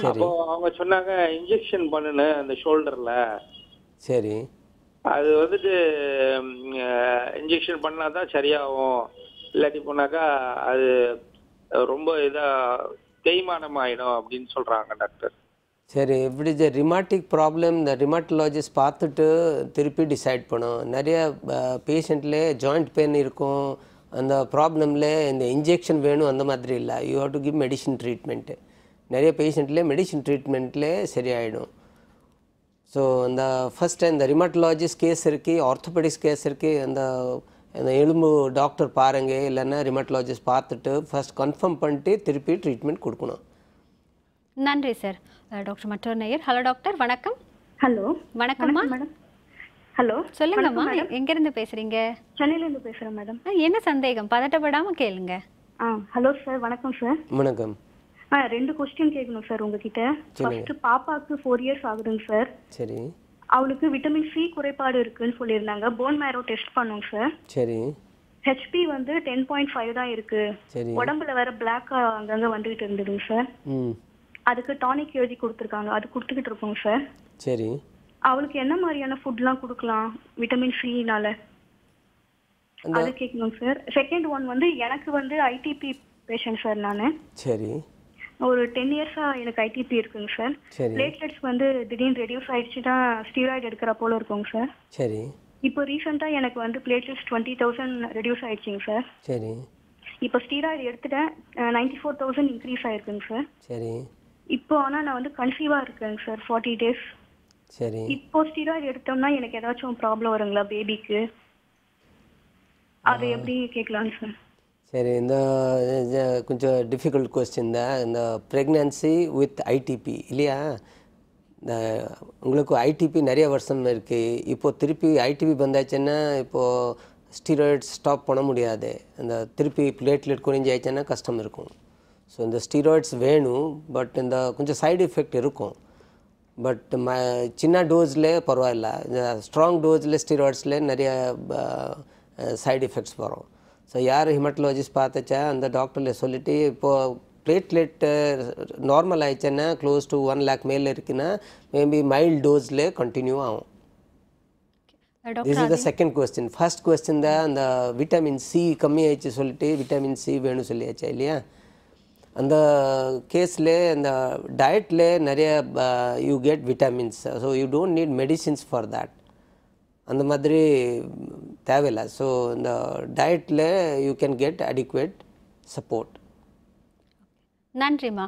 அப்போ அவங்க சொன்னாங்க இன்ஜெக்ஷன் பண்ணணும் அந்த ஷோல்டர்ல.
சரி.
அது வந்துட்டு இன்ஜெக்ஷன் பண்ணாதான் சரியாகும், இல்லாட்டி போனாக்கா அது ரொம்ப இதா தேய்மானம் ஆயிடும் அப்படின்னு சொல்றாங்க டாக்டர்.
சரி, இப்படி ரிமாட்டிக் ப்ராப்ளம் இந்த ரிமாட்டலஜிஸ்ட் பார்த்துட்டு திருப்பி டிசைட் பண்ணும். நிறைய பேஷண்ட்ல ஜாயிண்ட் பெயின் இருக்கும், அந்த ப்ராப்ளமில் இந்த இன்ஜெக்ஷன் வேணும் அந்த மாதிரி இல்லை, you have to give medicine treatment. நிறைய பேஷண்ட்லேயே மெடிசின் ட்ரீட்மெண்ட்லேயே சரியாயிடும். ஸோ அந்த ஃபஸ்ட்டு இந்த ரிமாட்டலஜிஸ்ட் கேஸ் இருக்குது, ஆர்த்தோபெடிக்ஸ் கேஸ் இருக்குது, அந்த எலும்பு டாக்டர் பாருங்க, இல்லைன்னா ரிமாட்டலஜிஸ்ட் பார்த்துட்டு ஃபர்ஸ்ட் கன்ஃபார்ம் பண்ணிட்டு திருப்பி ட்ரீட்மெண்ட் கொடுக்கணும்.
நன்றி சார். டாக்டர் மற்றொரு நேயர். ஹலோ டாக்டர், வணக்கம்.
ஹலோ
வணக்கம்மா.
மேடம். ஹலோ
சொல்லுங்கம்மா, எங்கேருந்து பேசுகிறீங்க?
சென்னையிலேருந்து பேசுகிறேன் மேடம்.
என்ன சந்தேகம், பதட்டப்படாமல் கேளுங்க.
ஹலோ சார், வணக்கம் சார்.
வணக்கம்.
2 கொஸ்டின் கேட்கணும் சார் உங்ககிட்ட. ஃபர்ஸ்ட், பாப்பாவுக்கு 4 இயர்ஸ் ஆகுதுங்க சார்.
சரி.
அவளுக்கு விட்டமின் சி குறைபாடு இருக்குன்னு சொல்லியிருந்தாங்க. போன் மேரோ டெஸ்ட் பண்ணோம் சார்.
சரி.
ஹெச்பி வந்து 10.5 தான் இருக்கு.
சரி.
உடம்புல வேற பிளாக்கா அங்கங்க வந்துகிட்டு இருந்ததுங்க சார். அதுக்கு டானிக் எழுதி கொடுத்துருக்காங்க, அது கொடுத்துக்கிட்டு இருக்கோம் சார்.
சரி.
அவளுக்கு என்ன மாதிரியான ஃபுட்லாம் கொடுக்கலாம் விட்டமின் சினால, அது கேட்கணும் சார். செகண்ட் ஒன் வந்து எனக்கு வந்து ஐடிபி பேஷண்ட் சார் நான்.
சரி.
ஒரு 10 இயர்ஸா எனக்கு ஐடிபி இருக்குங்க சார். பிளேட்லெட்ஸ் வந்து திடீர்னு ரெடியூஸ் ஆயிடுச்சுன்னா ஸ்டீராய்டு எடுக்கிற போல இருக்குங்க சார்.
சரி.
இப்போ ரீசெண்டா எனக்கு வந்து பிளேட்லெட்ஸ் 20,000 ரெடியூஸ் ஆயிடுச்சுங்க சார்.
சரி.
இப்போ ஸ்டீராய்டு எடுத்துட்டேன், 94,000 இன்க்ரீஸ் ஆயிருக்குங்க சார்.
சரி.
இப்போ ஆனா நான் வந்து கன்சீவா இருக்கேங்க சார் 40 டேஸ்.
சரி.
இப்போ ஸ்டீராய்டு எடுத்தோம்னா எனக்கு ஏதாச்சும் ப்ராப்ளம் வருங்களா பேபிக்கு, அது எப்படி கேட்கலாங்க சார்?
சரி, இந்த கொஞ்சம் டிஃபிகல்ட் கொஸ்டின் தான். இந்த ப்ரெக்னன்சி வித் ஐடிபி இல்லையா, இந்த உங்களுக்கு ஐடிபி நிறைய வருஷம் இருக்குது. இப்போது திருப்பி ஐடிபி வந்தாச்சுன்னா இப்போது ஸ்டீராய்ட்ஸ் ஸ்டாப் பண்ண முடியாது. அந்த திருப்பி பிளேட்லெட் குறைஞ்சாச்சுன்னா கஷ்டம் இருக்கும். ஸோ இந்த ஸ்டீராய்ட்ஸ் வேணும், பட் இந்த கொஞ்சம் சைடு எஃபெக்ட் இருக்கும். பட் சின்ன டோஸில் பரவாயில்ல, இந்த ஸ்ட்ராங் டோஸில் ஸ்டீராய்ட்ஸில் நிறைய சைடு எஃபெக்ட்ஸ் வரும். ஸோ யார் ஹிமட்டாலஜிஸ்ட் பார்த்துச்சா அந்த டாக்டரில் சொல்லிவிட்டு இப்போது பிளேட்லெட் நார்மல் ஆயிடுச்சுன்னா க்ளோஸ் டு 1 lakh மேலே இருக்குன்னா மேபி மைல்ட் டோஸில் கண்டினியூ ஆகும். This is the second question. First question தான் அந்த விட்டமின் சி கம்மி ஆயிடுச்சு சொல்லிட்டு விட்டமின் சி வேணும் சொல்லியாச்சா இல்லையா, அந்த கேஸில் அந்த டயட்டில் நிறைய you get vitamins. So you don't need medicines for that, அந்த மாதிரி தேவையில்லை. ஸோ இந்த டயட்டில் you can get adequate support.
நன்றிம்மா.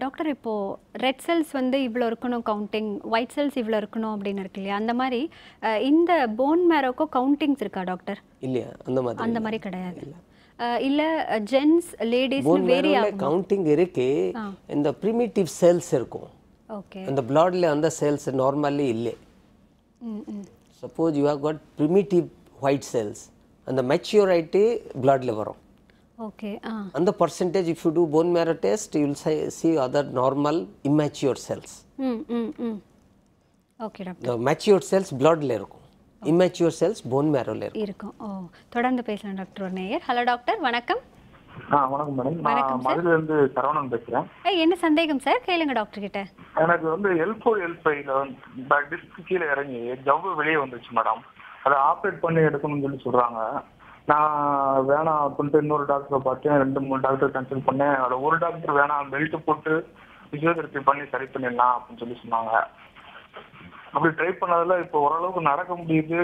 டாக்டர், இப்போது ரெட் செல்ஸ் வந்து இவ்வளோ இருக்கணும் கவுண்டிங், ஒயிட் செல்ஸ் இவ்வளோ இருக்கணும் அப்படின்னு இருக்கு இல்லையா? அந்த மாதிரி இந்த போன் மேரோக்கும் கவுண்டிங்ஸ் இருக்கா டாக்டர்?
இல்லையா, அந்த மாதிரி
கிடையாது. இல்ல ஜென்ஸ் லேடிஸ் வேரி ஆகும்.
கவுண்டிங் இருக்கு. இந்த பிரிமிட்டிவ் செல்ஸ் இருக்கும்.
ஓகே.
அந்த பிளட்ல அந்த செல்ஸ் நார்மலி இல்லை. Suppose you have got primitive white cells, அந்த மெச்சூரிட்டி பிளட்ல வரும்.
ஓகே.
அந்த percentage if you do bone marrow test you will see other normal immature cells.
Okay doctor.
The mature cells bloodல இருக்கும், immature cells bone marrowல
இருக்கும். தொடர்ந்து பேசலாம் டாக்டர். ஒரு நேயர். ஹலோ டாக்டர், வணக்கம்.
வணக்கம் மேடம். நான் மதுரையில இருந்து சரவணன் பேசுறேன்.
என்ன சந்தேகம் சார்? கேளுங்க டாக்டர் கிட்ட.
எனக்கு வந்து L4 L5 டிஸ்க் கீழே இறங்கி ஜவ்வு வெளியே வந்துச்சு மேடம். அதை ஆப்ரேட் பண்ணி எடுக்கணும்னு சொல்லி சொல்றாங்க. நான் வேணாம் அப்படின்ட்டு இன்னொரு டாக்டரை பார்த்தேன், 2-3 டாக்டர் கன்சல்ட் பண்ணேன். அதில் ஒரு டாக்டர் வேணாம், பெல்ட் போட்டு பிசியோதெரப்பி பண்ணி சரி பண்ணிடலாம் அப்படின்னு சொல்லி சொன்னாங்க. அப்படி ட்ரை பண்ணதில் இப்போ ஓரளவுக்கு நடக்க முடியுது,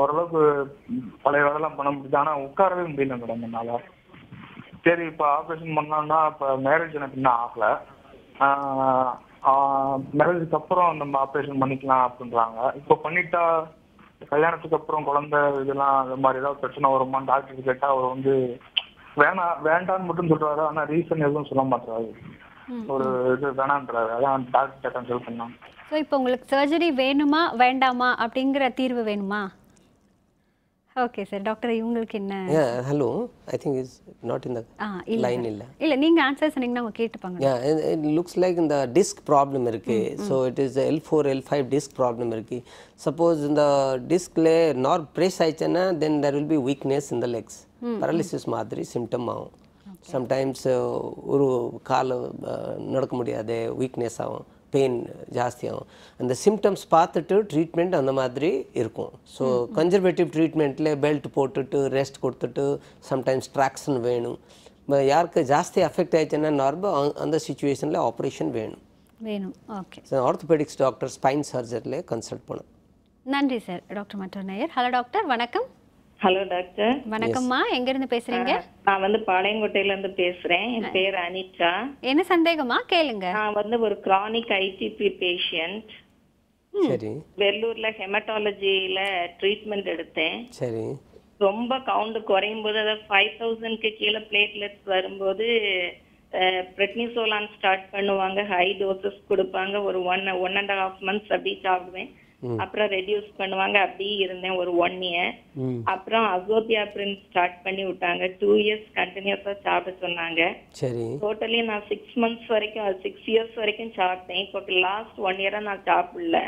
ஓரளவுக்கு பழைய வேலைலாம் பண்ண முடியுது. ஆனால் உட்காரவே முடியல மேடம் என்னால். சரி, இப்போ ஆப்ரேஷன் பண்ணோம்னா இப்போ மேரேஜ் எனக்கு இன்னும் ஆகலை. மேரேஜுக்கு அப்புறம் நம்ம ஆப்ரேஷன் பண்ணிக்கலாம் அப்படின்றாங்க. இப்போ பண்ணிட்டா கல்யாணத்துக்கு அப்புறம் குழந்தை இதெல்லாம் அந்த மாதிரி ஏதாவது பிரச்சனை வருமான்னு டாக்டர் கேட்டால் அவர் வந்து வேண்டான்னு மட்டும் சொல்றாரு. ஆனால் ரீசன் எதுவும் சொல்ல மாட்டாரு, ஒரு இது வேணான்றாரு. அதான் டாக்டர் கன்சல்ட் பண்ணாங்க.
ஸோ இப்போ உங்களுக்கு சர்ஜரி வேணுமா வேண்டாமா அப்படிங்கிற தீர்வு வேணுமா? Okay sir. டாக்டர், இவங்களுக்கு என்ன?
Hello, I think is not in the line.
இல்ல நீங்க ஆன்சர் சொன்னீங்கன்னா அவங்க கேட்டுப்பாங்க.
it looks like இந்த டிஸ்க் ப்ராப்ளம் இருக்கு. So it is L4 L5 disc problem இருக்கு. சப்போஸ் இந்த டிஸ்க்ல நார் பிரேஸ் ஆயிடுச்சுன்னா then there will be weakness in the legs, paralysis மாதிரி சிம்டம் ஆகும். சம்டைம்ஸ் ஒரு கால் நடக்க முடியாது, வீக்னஸ் ஆகும், பெயின் ஜாஸ்தியாகும். அந்த சிம்டம்ஸ் பார்த்துட்டு ட்ரீட்மெண்ட் அந்த மாதிரி இருக்கும். ஸோ கன்சர்வேட்டிவ் ட்ரீட்மெண்ட்டில் பெல்ட் போட்டுட்டு ரெஸ்ட் கொடுத்துட்டு சம்டைம்ஸ் ட்ராக்ஷன் வேணும். யாருக்கு ஜாஸ்தி அஃபெக்ட் ஆயிடுச்சுன்னா நார்மல் அந்த சுச்சுவேஷனில் ஆப்ரேஷன் வேணும்.
Okay.
So orthopaedics doctor spine சர்ஜரியில் கன்சல்ட் பண்ணும்.
நன்றி சார். டாக்டர் மற்றொரு நேயர். ஹலோ டாக்டர், வணக்கம்.
Hello doctor.
வணக்கம்மா. எங்க இருந்து பேசுறீங்க?
நான் வந்து பாளையங்கோட்டையில இருந்து பேசுறேன். என் பேர் அனிதா.
என்ன சந்தேகமா கேளுங்க.
நான் வந்து ஒரு கிரானிக் ஐடிபி பேஷண்ட்.
சரி.
வெள்ளூர்ல ஹெமட்டாலஜில ட்ரீட்மெண்ட் எடுத்தேன்.
சரி.
ரொம்ப கவுண்ட் குறையும் போது, அதாவது 5000க்கு கீழே பிளேட்லெட்ஸ் வரும்போது பிரெட்னிசோலான் ஸ்டார்ட் பண்ணுவாங்க, ஹை டோசஸ் கொடுப்பாங்க. ஒரு 1.5 months அப்படி சாப்பிடுவேன். அப்புறம் ரெடியூஸ் பண்ணுவாங்க. அப்படியே இருந்தேன் ஒரு 1 year. அப்புறம் அசோபியாப்ரின் ஸ்டார்ட் பண்ணி விட்டாங்க. 2 years கண்டினியூஸா சாப்பிட சொன்னாங்க.
சரி.
டோட்டலி நான் 6 months வரைக்கும், 6 years வரைக்கும் சாப்பிட்டேன். இப்போ லாஸ்ட் 1 year நான் சாப்பிடல.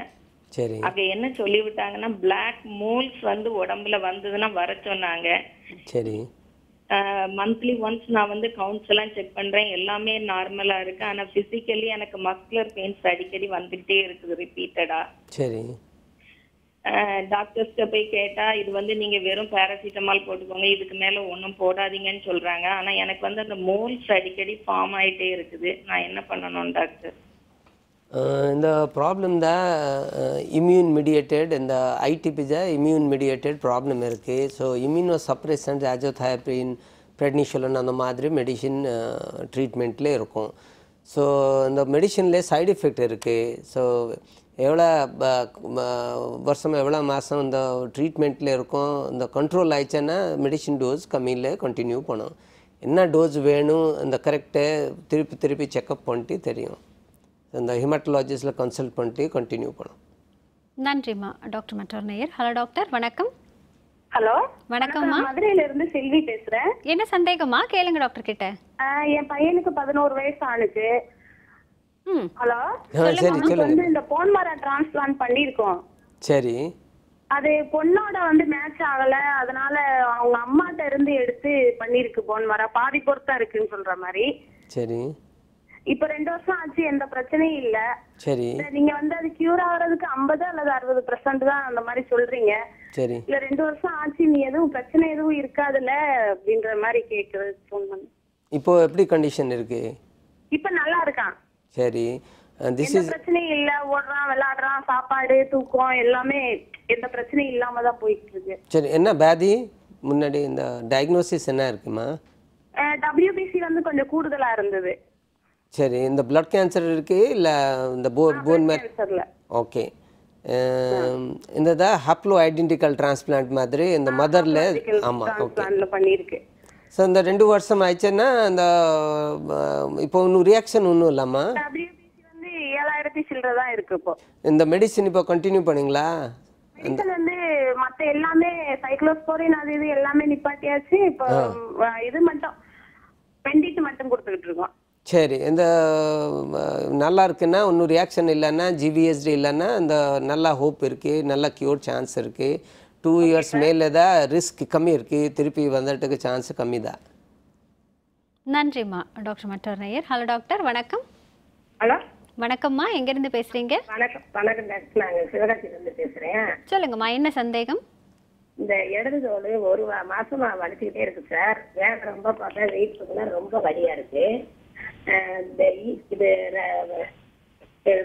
சரி.
அங்க என்ன சொல்லி விட்டாங்கன்னா, பிளாக் மோல்ஸ் வந்து உடம்புல வந்ததுன்னா வர சொன்னாங்க.
சரி.
மந்த்லி ஒன்ஸ் நான் வந்து கவுண்ட்ஸ் எல்லாம் செக் பண்றேன், எல்லாமே நார்மலா இருக்கு. ஆனா பிசிக்கலி எனக்கு மஸ்குலர் பெயின்ஸ் அடிக்கடி வந்துகிட்டே இருக்குது ரிப்பீட்டடா.
சரி.
டாக்டர்ஸ்ட போய் கேட்டா, இது வந்து நீங்க வெறும் பேராசிட்டமால் போட்டுக்கோங்க, இதுக்கு மேல ஒன்றும் போடாதீங்கன்னு சொல்றாங்க. ஆனா எனக்கு வந்து அந்த மோல்ஸ் அடிக்கடி ஃபார்ம் ஆயிட்டே இருக்குது. நான் என்ன பண்ணணும் டாக்டர்?
இந்த ப்ராப்ளம் தான் இம்யூன் மீடியேட்டட், இந்த ஐடிபிஜ இம்யூன் மீடியேட்டட் ப்ராப்ளம் இருக்குது. ஸோ இம்யூனோ சப்ரெசன்ட், அஜோதயாப்ரின், பிரெட்னிசோலன் அந்த மாதிரி மெடிசின் ட்ரீட்மெண்ட்லேயே இருக்கும். ஸோ இந்த மெடிசின்லேயே சைடு எஃபெக்ட் இருக்குது. ஸோ எவ்வளோ வருஷம் எவ்வளோ மாதம் இந்த ட்ரீட்மெண்ட்டில் இருக்கும், இந்த கண்ட்ரோல் ஆயிடுச்சுன்னா மெடிசின் டோஸ் கம்மியில் கண்டினியூ பண்ணும். என்ன டோஸ் வேணும் இந்த கரெக்டை திருப்பி செக்அப் பண்ணிட்டு தெரியும். இந்த ஹெமட்டாலஜிஸ்டில் கன்சல்ட் பண்ணிட்டு கண்டினியூ பண்ணும்.
நன்றிம்மா. டாக்டர் மற்றொரு நேயர். ஹலோ டாக்டர், வணக்கம்.
ஹலோ,
வணக்கம்மா.
மதுரையில இருந்து செல்வி பேசுறேன்.
என்ன சந்தேகமா கேளுங்க டாக்டர் கிட்ட.
என் பையனுக்கு 11 வயசு ஆனுச்சு. ஹலோ,
சரி
வந்து இந்த போன் மேரோ டிரான்ஸ்பிளான்ட் பண்ணிருக்கோம்.
சரி.
அது பொண்ணோட வந்து மேட்ச் ஆகல, அதனால அவங்க அம்மாட்ட இருந்து எடுத்து பண்ணிருக்கு. போன் மேரோ பாதி பொறுத்தா இருக்குன்னு சொல்ற மாதிரி.
சரி.
இப்ப 2 வருஷம் ஆச்சு, எந்த பிரச்சனையும் இல்ல.
சரி.
நீங்க வந்து அது கியூர் ஆகிறதுக்கு 50 அல்லது 60% தான் அந்த மாதிரி சொல்றீங்க.
சரி.
இல்ல 2 வருஷம் ஆச்சு, நீ எதுவும் பிரச்சனை எதுவும் இருக்காதுல்ல அப்படின்ற மாதிரி கேக்குறது ஃபோன் பண்ணி.
இப்போ எப்படி கண்டிஷன் இருக்கு?
இப்ப நல்லா இருக்கான்.
சரி.
திஸ் இஸ் பிரச்சனையும் இல்ல, ஓடுறான், விளையாடுறான், சாப்பாடு, தூக்கம் எல்லாமே எந்த பிரச்சனையும் இல்லாம தான் போயிட்டு இருக்கு.
சரி. என்ன வியாதி முன்னாடி இந்த டயக்னோசிஸ் என்ன இருக்குமா?
WBC வந்து கொஞ்சம் கூடுதலா இருந்தது.
சரி, இந்த பிளட் கேன்சர் இருக்கு இல்ல இந்த போன் மேரோ?
கேன்சர்ல.
ஓகே. இந்த ஹாப்ளோ ஐடென்டிக்கல் டிரான்ஸ்பிளான்ட் மாதிரி இந்த மதர்ல. ஆமா, ஓகே.
பண்ணிருக்கு.
ஸோ இந்த 2 வருஷம் ஆயிடுச்சுன்னா அந்த இப்போ ஒன்றும் ரியாக்ஷன் ஒன்றும் இல்லாமா?
WBC வந்து 7000 சில்லற தான் இருக்கு இப்போ.
இந்த மெடிசின் இப்போ கண்டினியூ பண்ணீங்களா?
மெடிசன் வந்து மத்த எல்லாமே சைக்ளோஸ்போரின் அது இது எல்லாமே நிப்பாட்டியாச்சு. இப்போ இது மட்டும் பெண்டிட் மட்டும் கொடுத்துக்கிட்டு இருக்கோம்.
சரி, இந்த நல்லா இருக்குன்னா ஒன்றும் ரியாக்ஷன் இல்லைன்னா ஜிவிஎஸ்டி இல்லைன்னா இந்த நல்லா ஹோப் இருக்குது, நல்லா க்யூர் சான்ஸ் இருக்குது. 2 இயர்ஸ் மேலே தான் ரிஸ்க் கம்மி இருக்குது, திருப்பி வந்துட்டுக்கு சான்ஸ் கம்மி தான்.
நன்றிம்மா. டாக்டர் மற்றொரு நேயர். ஹலோ டாக்டர், வணக்கம்.
ஹலோ
வணக்கம்மா, எங்கேருந்து பேசுகிறீங்க?
வணக்கம். வணக்கம் டாக்டர், நாங்கள் சிவகாசியிலேருந்து பேசுகிறேன்.
சொல்லுங்கம்மா, என்ன சந்தேகம்?
இந்த இடது தோல் 1 மாசமா வலிச்சுக்கிட்டே இருக்கு சார். வேலை ரொம்ப பார்த்தா வெயிட் பண்ணா ரொம்ப வலியா இருக்கு. இந்த இது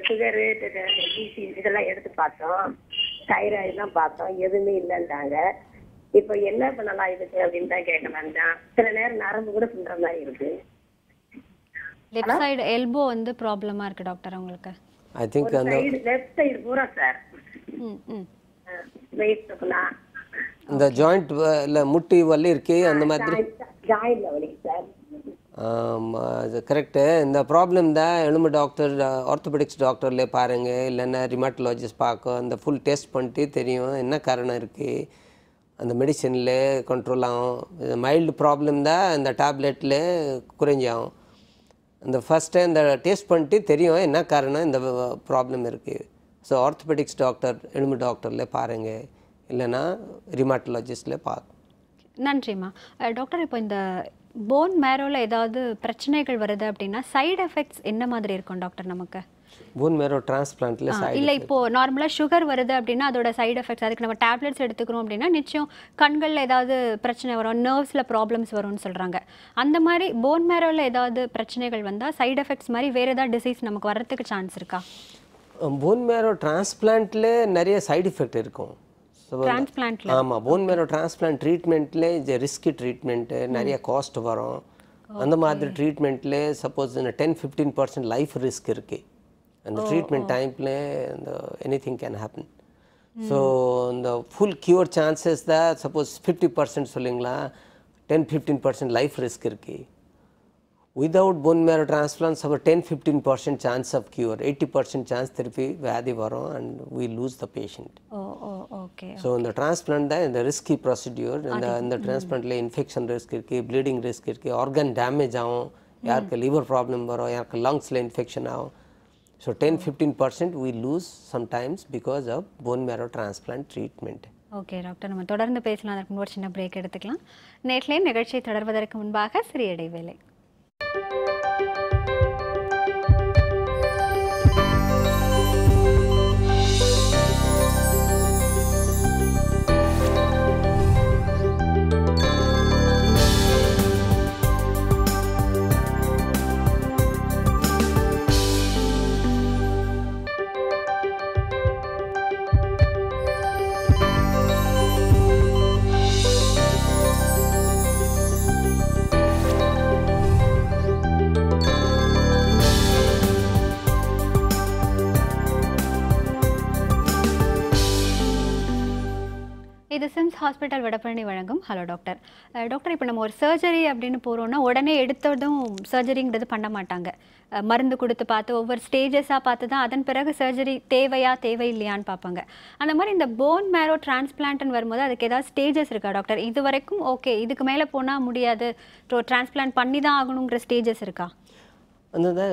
சுகரு பிசி இதெல்லாம் எடுத்து பார்த்தோம், தைராய்டுலாம் பார்த்தோம், எதுவுமே இல்லைன்றாங்க. இப்போ என்ன பண்ணலாம் இதுக்கு அப்படின்னு தான் கேட்கலாம் தான். சில நேரம் நரம்பு கூட பின்ற மாதிரி இருக்கு.
லெஃப்ட் சைடு எல்போ வந்து ப்ராப்ளமா இருக்கு டாக்டர் உங்களுக்கு?
ஐ திங்க் அந்த
லெஃப்ட் சைடு பூரா சார் வெயிட் பண்ணா
இந்த ஜாயிண்ட் இல்ல முட்டி வலி இருக்கு அந்த மாதிரி.
ஜாயின்ட்ல வலி சார்.
அது கரெக்டு. இந்த ப்ராப்ளம் தான் எலும்பு டாக்டர் ஆர்த்தோபெடிக்ஸ் டாக்டர்லேயே பாருங்கள், இல்லைன்னா ரிமாட்டலாஜிஸ்ட் பார்க்க அந்த ஃபுல் டெஸ்ட் பண்ணிட்டு தெரியும் என்ன காரணம் இருக்குது. அந்த மெடிசனில் கண்ட்ரோல் ஆகும். மைல்டு ப்ராப்ளம் தான் இந்த டேப்லெட்டில் குறைஞ்சாகும். இந்த ஃபஸ்ட்டு இந்த டெஸ்ட் பண்ணிட்டு தெரியும் என்ன காரணம் இந்த ப்ராப்ளம் இருக்குது. ஸோ ஆர்த்தோபெடிக்ஸ் டாக்டர் எலும்பு டாக்டர்லேயே பாருங்கள், இல்லைன்னா ரிமாட்டலாஜிஸ்டில் பார்க்க.
நன்றிம்மா. டாக்டர், இப்போ இந்த போன் மேரோவில் ஏதாவது பிரச்சனைகள் வருது அப்படின்னா சைடு எஃபெக்ட்ஸ் என்ன மாதிரி இருக்கும் டாக்டர் நமக்கு?
போன் மேரோ டிரான்ஸ்பிளான்ட்ல
இல்லை, இப்போ நார்மலாக சுகர் வருது அப்படின்னா அதோட சைடு எஃபெக்ட்ஸ், அதுக்கு நம்ம டேப்லெட்ஸ் எடுத்துக்கிறோம் அப்படின்னா நிச்சயம் கண்களில் ஏதாவது பிரச்சனை வரும், நர்வ்ஸில் ப்ராப்ளம்ஸ் வரும்னு சொல்கிறாங்க. அந்த மாதிரி போன் மேரோவில் ஏதாவது பிரச்சனைகள் வந்தால் சைடு எஃபெக்ட்ஸ் மாதிரி வேறு ஏதாவது டிசீஸ் நமக்கு வர்றதுக்கு சான்ஸ் இருக்கா?
போன் மேரோ டிரான்ஸ்பிளான்ட்ல நிறைய சைடு எஃபெக்ட் இருக்கும். ஆமாம், போன் மேரோ டிரான்ஸ்பிளான்ட் ட்ரீட்மெண்ட்ல ரிஸ்கி ட்ரீட்மெண்ட்டு நிறைய காஸ்ட் வரும். அந்த மாதிரி ட்ரீட்மெண்ட்ல சப்போஸ் 10-15% லைஃப் ரிஸ்க் இருக்குது. அந்த ட்ரீட்மெண்ட் டைமில் இந்த any thing can happen. So இந்த ஃபுல் க்யூர் சான்சஸ் தான் சப்போஸ் 50% சொல்லுங்களா, 10-15% லைஃப் ரிஸ்க் இருக்குது. Without bone marrow transplants, our 10-15% chance of cure, 80% chance திருப்பி வியாதி வரும் and we lose the patient.
Okay.
So இந்த transplant தான் இந்த risky procedure. இந்த transplant infection risk இருக்கு, bleeding risk இருக்கு, organ damage ஆகும், யாருக்கு liver problem வரும், யாருக்கு lungsல infection ஆகும். So 10-15% we lose sometimes because of bone marrow transplant treatment.
Okay doctor, நம்ம தொடர்ந்து பேசலாம். அதற்கு முன்னாடி சின்ன பிரேக் எடுத்துக்கலாம். நேற்றைய நிகழ்ச்சியை தொடர்வதற்கு முன்பாக சிறிய இடைவேளை. இது சிம்ஸ் ஹாஸ்பிட்டல் வடபழனி வழங்கும் ஹலோ டாக்டர். டாக்டர், இப்போ நம்ம ஒரு சர்ஜரி அப்படின்னு போகிறோன்னா உடனே எடுத்ததும் சர்ஜரிங்கிறது பண்ண மாட்டாங்க. மருந்து கொடுத்து பார்த்து ஒவ்வொரு ஸ்டேஜஸாக பார்த்து தான் அதன் பிறகு சர்ஜரி தேவையா தேவையில்லையான்னு பார்ப்பாங்க. அந்த மாதிரி இந்த போன் மேரோ டிரான்ஸ்பிளான்ட்னு வரும்போது அதுக்கு ஏதாவது ஸ்டேஜஸ் இருக்கா டாக்டர்? இது வரைக்கும் ஓகே, இதுக்கு மேலே போனால் முடியாது, டிரான்ஸ்பிளான்ட் பண்ணி தான் ஆகணுங்கிற ஸ்டேஜஸ் இருக்கா?
அந்த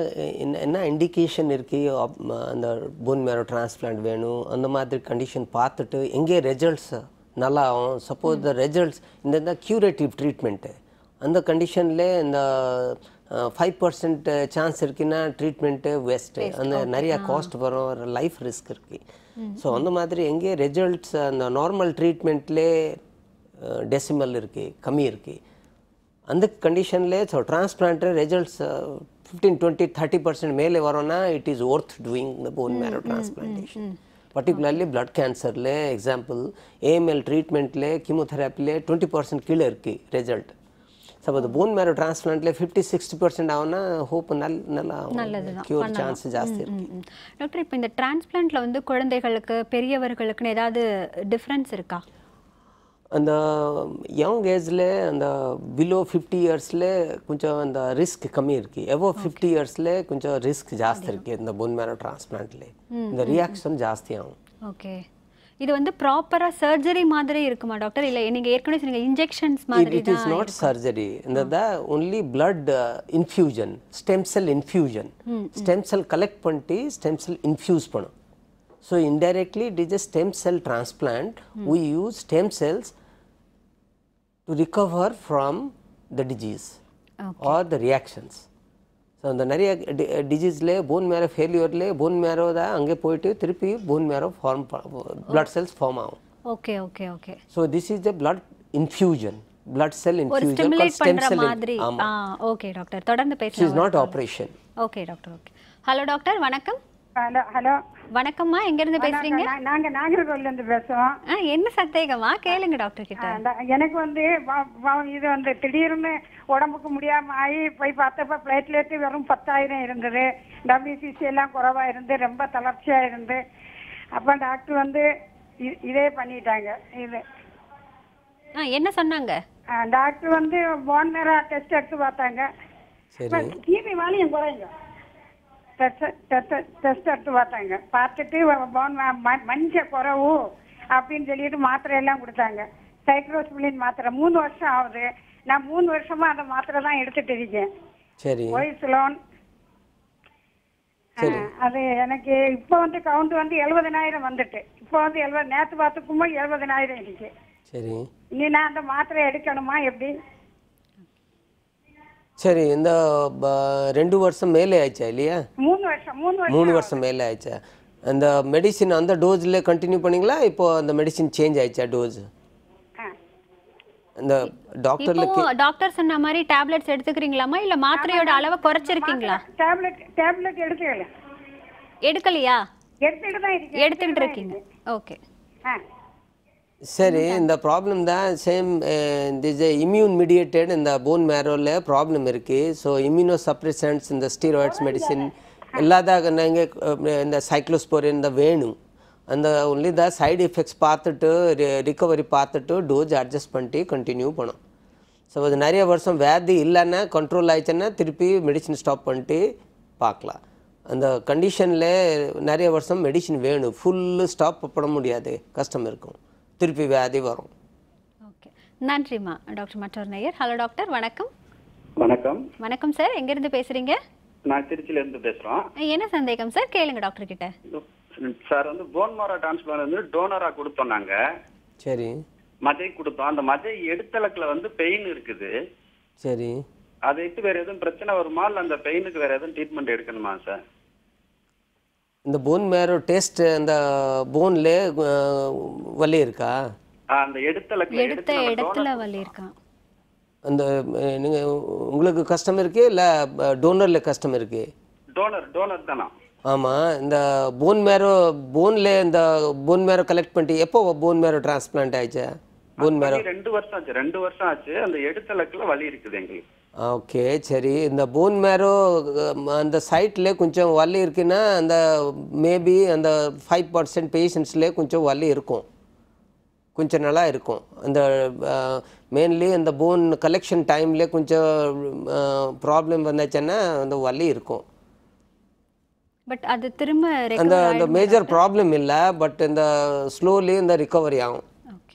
என்ன இண்டிகேஷன் இருக்குது, அந்த போன் மேரோ டிரான்ஸ்பிளான்ட் வேணும் அந்த மாதிரி கண்டிஷன் பார்த்துட்டு எங்கே ரிசல்ட்ஸ் நல்லா ஆகும். சப்போஸ் த ரிசல்ட்ஸ் இந்த க்யூரேட்டிவ் ட்ரீட்மெண்ட்டு அந்த கண்டிஷனில் இந்த 5% சான்ஸ் இருக்குன்னா ட்ரீட்மெண்ட்டு வேஸ்ட்டு, அந்த நிறையா காஸ்ட் வரும், லைஃப் ரிஸ்க் இருக்குது. ஸோ அந்த மாதிரி எங்கே ரிசல்ட்ஸ் அந்த நார்மல் ட்ரீட்மெண்ட்லே டெசிமல் இருக்குது, கம்மி இருக்குது, அந்த கண்டிஷன்லே ஸோ டிரான்ஸ்பிளான்ட்டு ரிசல்ட்ஸ் 15-20-30% மேலே வரோன்னா it is worth doing the bone marrow transplantation. Particularly blood கேன்சரில் எக்ஸாம்பிள் AML ட்ரீட்மெண்ட்டில் கீமோதெரப்பியில் 20% கீழே இருக்குது ரிசல்ட். ஸோ அது போன் மேரோ டிரான்ஸ்பிளான்ட்ல 50-60% ஆகும்னா ஹோப் நல்லா கியூர் சான்ஸ் ஜாஸ்தி இருக்கு.
டாக்டர், இப்போ இந்த டிரான்ஸ்பிளான்ட்ல வந்து குழந்தைகளுக்கு பெரியவர்களுக்குன்னு ஏதாவது டிஃபரன்ஸ் இருக்கா?
அந்த யங் ஏஜ்ல அந்த பிலோ 50 இயர்ஸ்ல கொஞ்சம் அந்த ரிஸ்க் கம்மி இருக்கு. எபோவ் 50 இயர்ஸ்ல கொஞ்சம் ரிஸ்க் ஜாஸ்தி இருக்கு இந்த போன் மேரோ டிரான்ஸ்பிளான்ட்ல. இந்த ரியாக்ஷன் ஜாஸ்தி ஆகும்.
ஓகே. இது வந்து ப்ராப்பரா சர்ஜரி மாதிரி இருக்குமா டாக்டர்? இல்ல நீங்க ஏற்கனவே சொன்னீங்க இன்ஜெக்ஷன்ஸ் மாதிரி தான்?
It is not surgery. The only blood infusion, stem cell infusion. Stem cell collect பண்ணி stem cell infuse பண்ணும். So indirectly it is a stem cell transplant. We use stem cells to recover from the disease or the reactions. So அந்த நிறைய டிசீஸ்ல phone மேரோ ஃபெயிலியர்ல phone மேரோ தான் அங்கே போயிட்டு திருப்பி bone marrow form blood cells form ஆகும்.
Okay okay okay.
So this is the blood infusion, blood cell infusion.
ஒரு stimulate பண்ற மாதிரி. ஓகே டாக்டர், தொடர்ந்து பேசலாம்.
It is not operation.
Okay doctor. Okay. Hello doctor, வணக்கம்.
ஹலோ
வணக்கம்மா, எங்க இருந்து பேசுறீங்க?
நாங்க நாகர்கோவில்ல இருந்து பேசுறோம்.
என்ன சந்தேகமா கேளுங்க டாக்டர் கிட்ட.
எனக்கு வந்து இது வந்து திடீர்னு உடம்புக்கு முடியாம ஆகி போய் பார்த்தப்ப பிளேட்லெட் வெறும் 10,000 இருந்தது. WBC எல்லாம் குறைவா இருந்து ரொம்ப தளர்ச்சியா இருந்து அப்ப டாக்டர் வந்து இதே பண்ணிட்டாங்க. இது
என்ன சொன்னாங்க?
டாக்டர் வந்து போன் மேரோ டெஸ்ட் எடுத்து பார்த்தாங்க. டிபி வாலியம் குறைங்க டெஸ்ட் எடுத்து பார்த்தாங்க. பார்த்துட்டு மஞ்சள் குறவு அப்படின்னு சொல்லிட்டு மாத்திரை எல்லாம் கொடுத்தாங்க. சைக்ளோஸ்பிரின் மாத்திரை 3 வருஷம் ஆகுது. நான் 3 வருஷமா அந்த மாத்திரை தான் எடுத்துட்டு இருக்கேன். ஒய்ஸ்லோன். அது எனக்கு இப்போ வந்து கவுண்ட் வந்து 70,000 வந்துட்டு. இப்போ வந்து 70, நேற்று பார்த்துக்கும்போது 70,000 இருக்கு. இனி நான் அந்த மாத்திரை எடுக்கணுமா எப்படி?
சரி, இந்த 2 வருஷம் மேலே ஆயிடுச்சா இல்லையா?
3
வருஷம் மேலே ஆயிடுச்சா? அந்த மெடிசின் அந்த டோஸ்ல கண்டினியூ பண்ணீங்களா? இப்போ அந்த மெடிசின் சேஞ்ச் ஆயிடுச்சா டோஸ்? அந்த
டாக்டர் சொன்ன மாதிரி டேப்லெட்ஸ் எடுத்துக்கிறீங்களாமா இல்ல மாத்திரையோட அளவை குறைச்சிருக்கீங்களா?
டேப்லெட்
எடுக்கலையா?
எடுத்துக்கிட்டு
இருக்கீங்க. ஓகே.
சரி, இந்த ப்ராப்ளம் தான் சேம். திஸ் இம்யூன் மீடியேட்டட் இந்த போன் மேரோவில் ப்ராப்ளம் இருக்குது. ஸோ இம்யூனோ சப்ரெசன்ட்ஸ், இந்த ஸ்டீராய்ட்ஸ் மெடிசின் எல்லாதாக இந்த சைக்ளோஸ்போரின் இந்த வேணும். அந்த ஒன்லி த சைடு எஃபெக்ட்ஸ் பார்த்துட்டு ரிகவரி பார்த்துட்டு டோஸ் அட்ஜஸ்ட் பண்ணிட்டு கண்டினியூ பண்ணும். ஸோ அது நிறைய வருஷம் வியாதி இல்லைன்னா கண்ட்ரோல் ஆயிடுச்சுன்னா திருப்பி மெடிசின் ஸ்டாப் பண்ணிட்டு பார்க்கலாம். அந்த கண்டிஷனில் நிறைய வருஷம் மெடிசின் வேணும். ஃபுல்லு ஸ்டாப் பண்ண முடியாது, கஷ்டம் இருக்கும், திருப்பி வியாதி வரும்.
ஓகே, நன்றிம்மா. டாக்டர் மற்றொரு நேயர். ஹலோ டாக்டர், வணக்கம்.
வணக்கம்.
வணக்கம் சார், எங்க இருந்து பேசுறீங்க?
நான் திருச்சியில இருந்து பேசுறோம்.
என்ன சந்தேகம் சார்? கேளுங்க டாக்டர் கிட்ட.
சார் வந்து போன் மேரோ டிரான்ஸ்பிளான்ட் வந்து டோனரா கொடுத்தோம் நாங்க.
சரி.
மஜை கொடுத்தோம். அந்த மஜை எடுத்தலக்குல வந்து பெயின் இருக்குது.
சரி.
அதை விட்டு வேற எதுவும் பிரச்சனை வருமா இல்ல அந்த பெயினுக்கு வேற எதுவும் ட்ரீட்மெண்ட் எடுக்கணுமா சார்?
இந்த போன் மேரோ டெஸ்ட் அந்த போன்ல வலி இருக்கா?
அந்த இடத்துல
வலி இருக்கா?
அந்த நீங்க உங்களுக்கு கஷ்டம் இருக்கு இல்ல டோனர்ல கஷ்டம் இருக்கு?
டோனர் தானா?
ஆமா. இந்த போன் போன்ல இந்த போன் மேரோ கலெக்ட் பண்ணி எப்போ போன் மேரோ டிரான்ஸ்பிளான்ட் ஆயிடுச்சு? போன் மேரோ
2 வருஷம் ஆச்சு. அந்த இடத்துலக்குள்ள வலி இருக்குது எங்களுக்கு.
ஓகே, சரி. இந்த போன் மேரோ அந்த சைட்ல கொஞ்சம் வலி இருக்குன்னா அந்த மேபி அந்த 5% பேஷண்ட்ஸ்ல கொஞ்சம் வலி இருக்கும், கொஞ்சம் நல்லா இருக்கும். அந்த மெயின்லி அந்த போன் கலெக்ஷன் டைம்ல கொஞ்சம் ப்ராப்ளம் வந்துச்சுன்னா அந்த வலி இருக்கும்.
பட் அது திரும்ப
அந்த மேஜர் ப்ராப்ளம் இல்லை, பட் இந்த ஸ்லோலி இந்த ரிகவரி ஆகும்,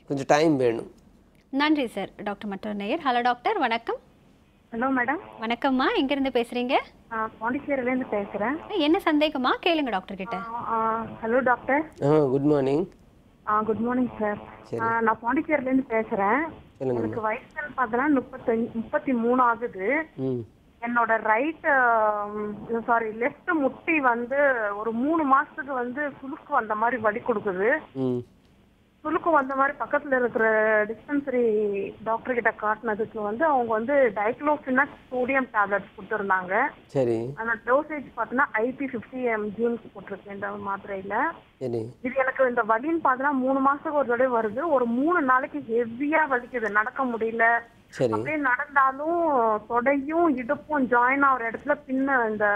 கொஞ்சம் டைம் வேணும்.
நன்றி சார். டாக்டர் மற்றொரு நேயர். ஹலோ டாக்டர், வணக்கம்.
Hello madam.
வணக்கம்மா, எங்க இருந்து பேசுறீங்க?
பாண்டிச்சேரியில இருந்து பேசுறேன்.
என்ன சந்தேகமா கேளுங்க டாக்டர் கிட்ட.
Hello doctor.
Good morning.
Good morning sir. நான் பாண்டிச்சேரியில இருந்து பேசுறேன். எனக்கு வயசு பார்த்தா 33 ஆகுது. என்னோட லெஃப்ட் முட்டி வந்து ஒரு 3 மாசத்துக்கு வந்து சுளுக்கு வந்த மாதிரி வலி கொடுக்குது.
சுளுக்கு வந்த மாதிரி பக்கத்துல இருக்கிற டிஸ்பென்சரி டாக்டர் கிட்ட காட்டினதுக்கு வந்து அவங்க வந்து டைக்ளோஃபினாக் சோடியம் டேப்லெட்ஸ் கொடுத்துருந்தாங்க.
சரி.
அந்த டோசேஜ் பார்த்தீங்கன்னா IP50 mg போட்டிருக்கு இந்த மாத்திரையில.
சரி.
இது எனக்கு இந்த வலின்னு பார்த்தீங்கன்னா 3 மாசத்துக்கு ஒரு தடவை வருது. ஒரு 3 நாளைக்கு ஹெவியா வலிக்குது, நடக்க முடியல. அப்படியே நடந்தாலும் தொடையும் இடுப்பும் ஜாயின் ஆகிற இடத்துல பின்ன இந்த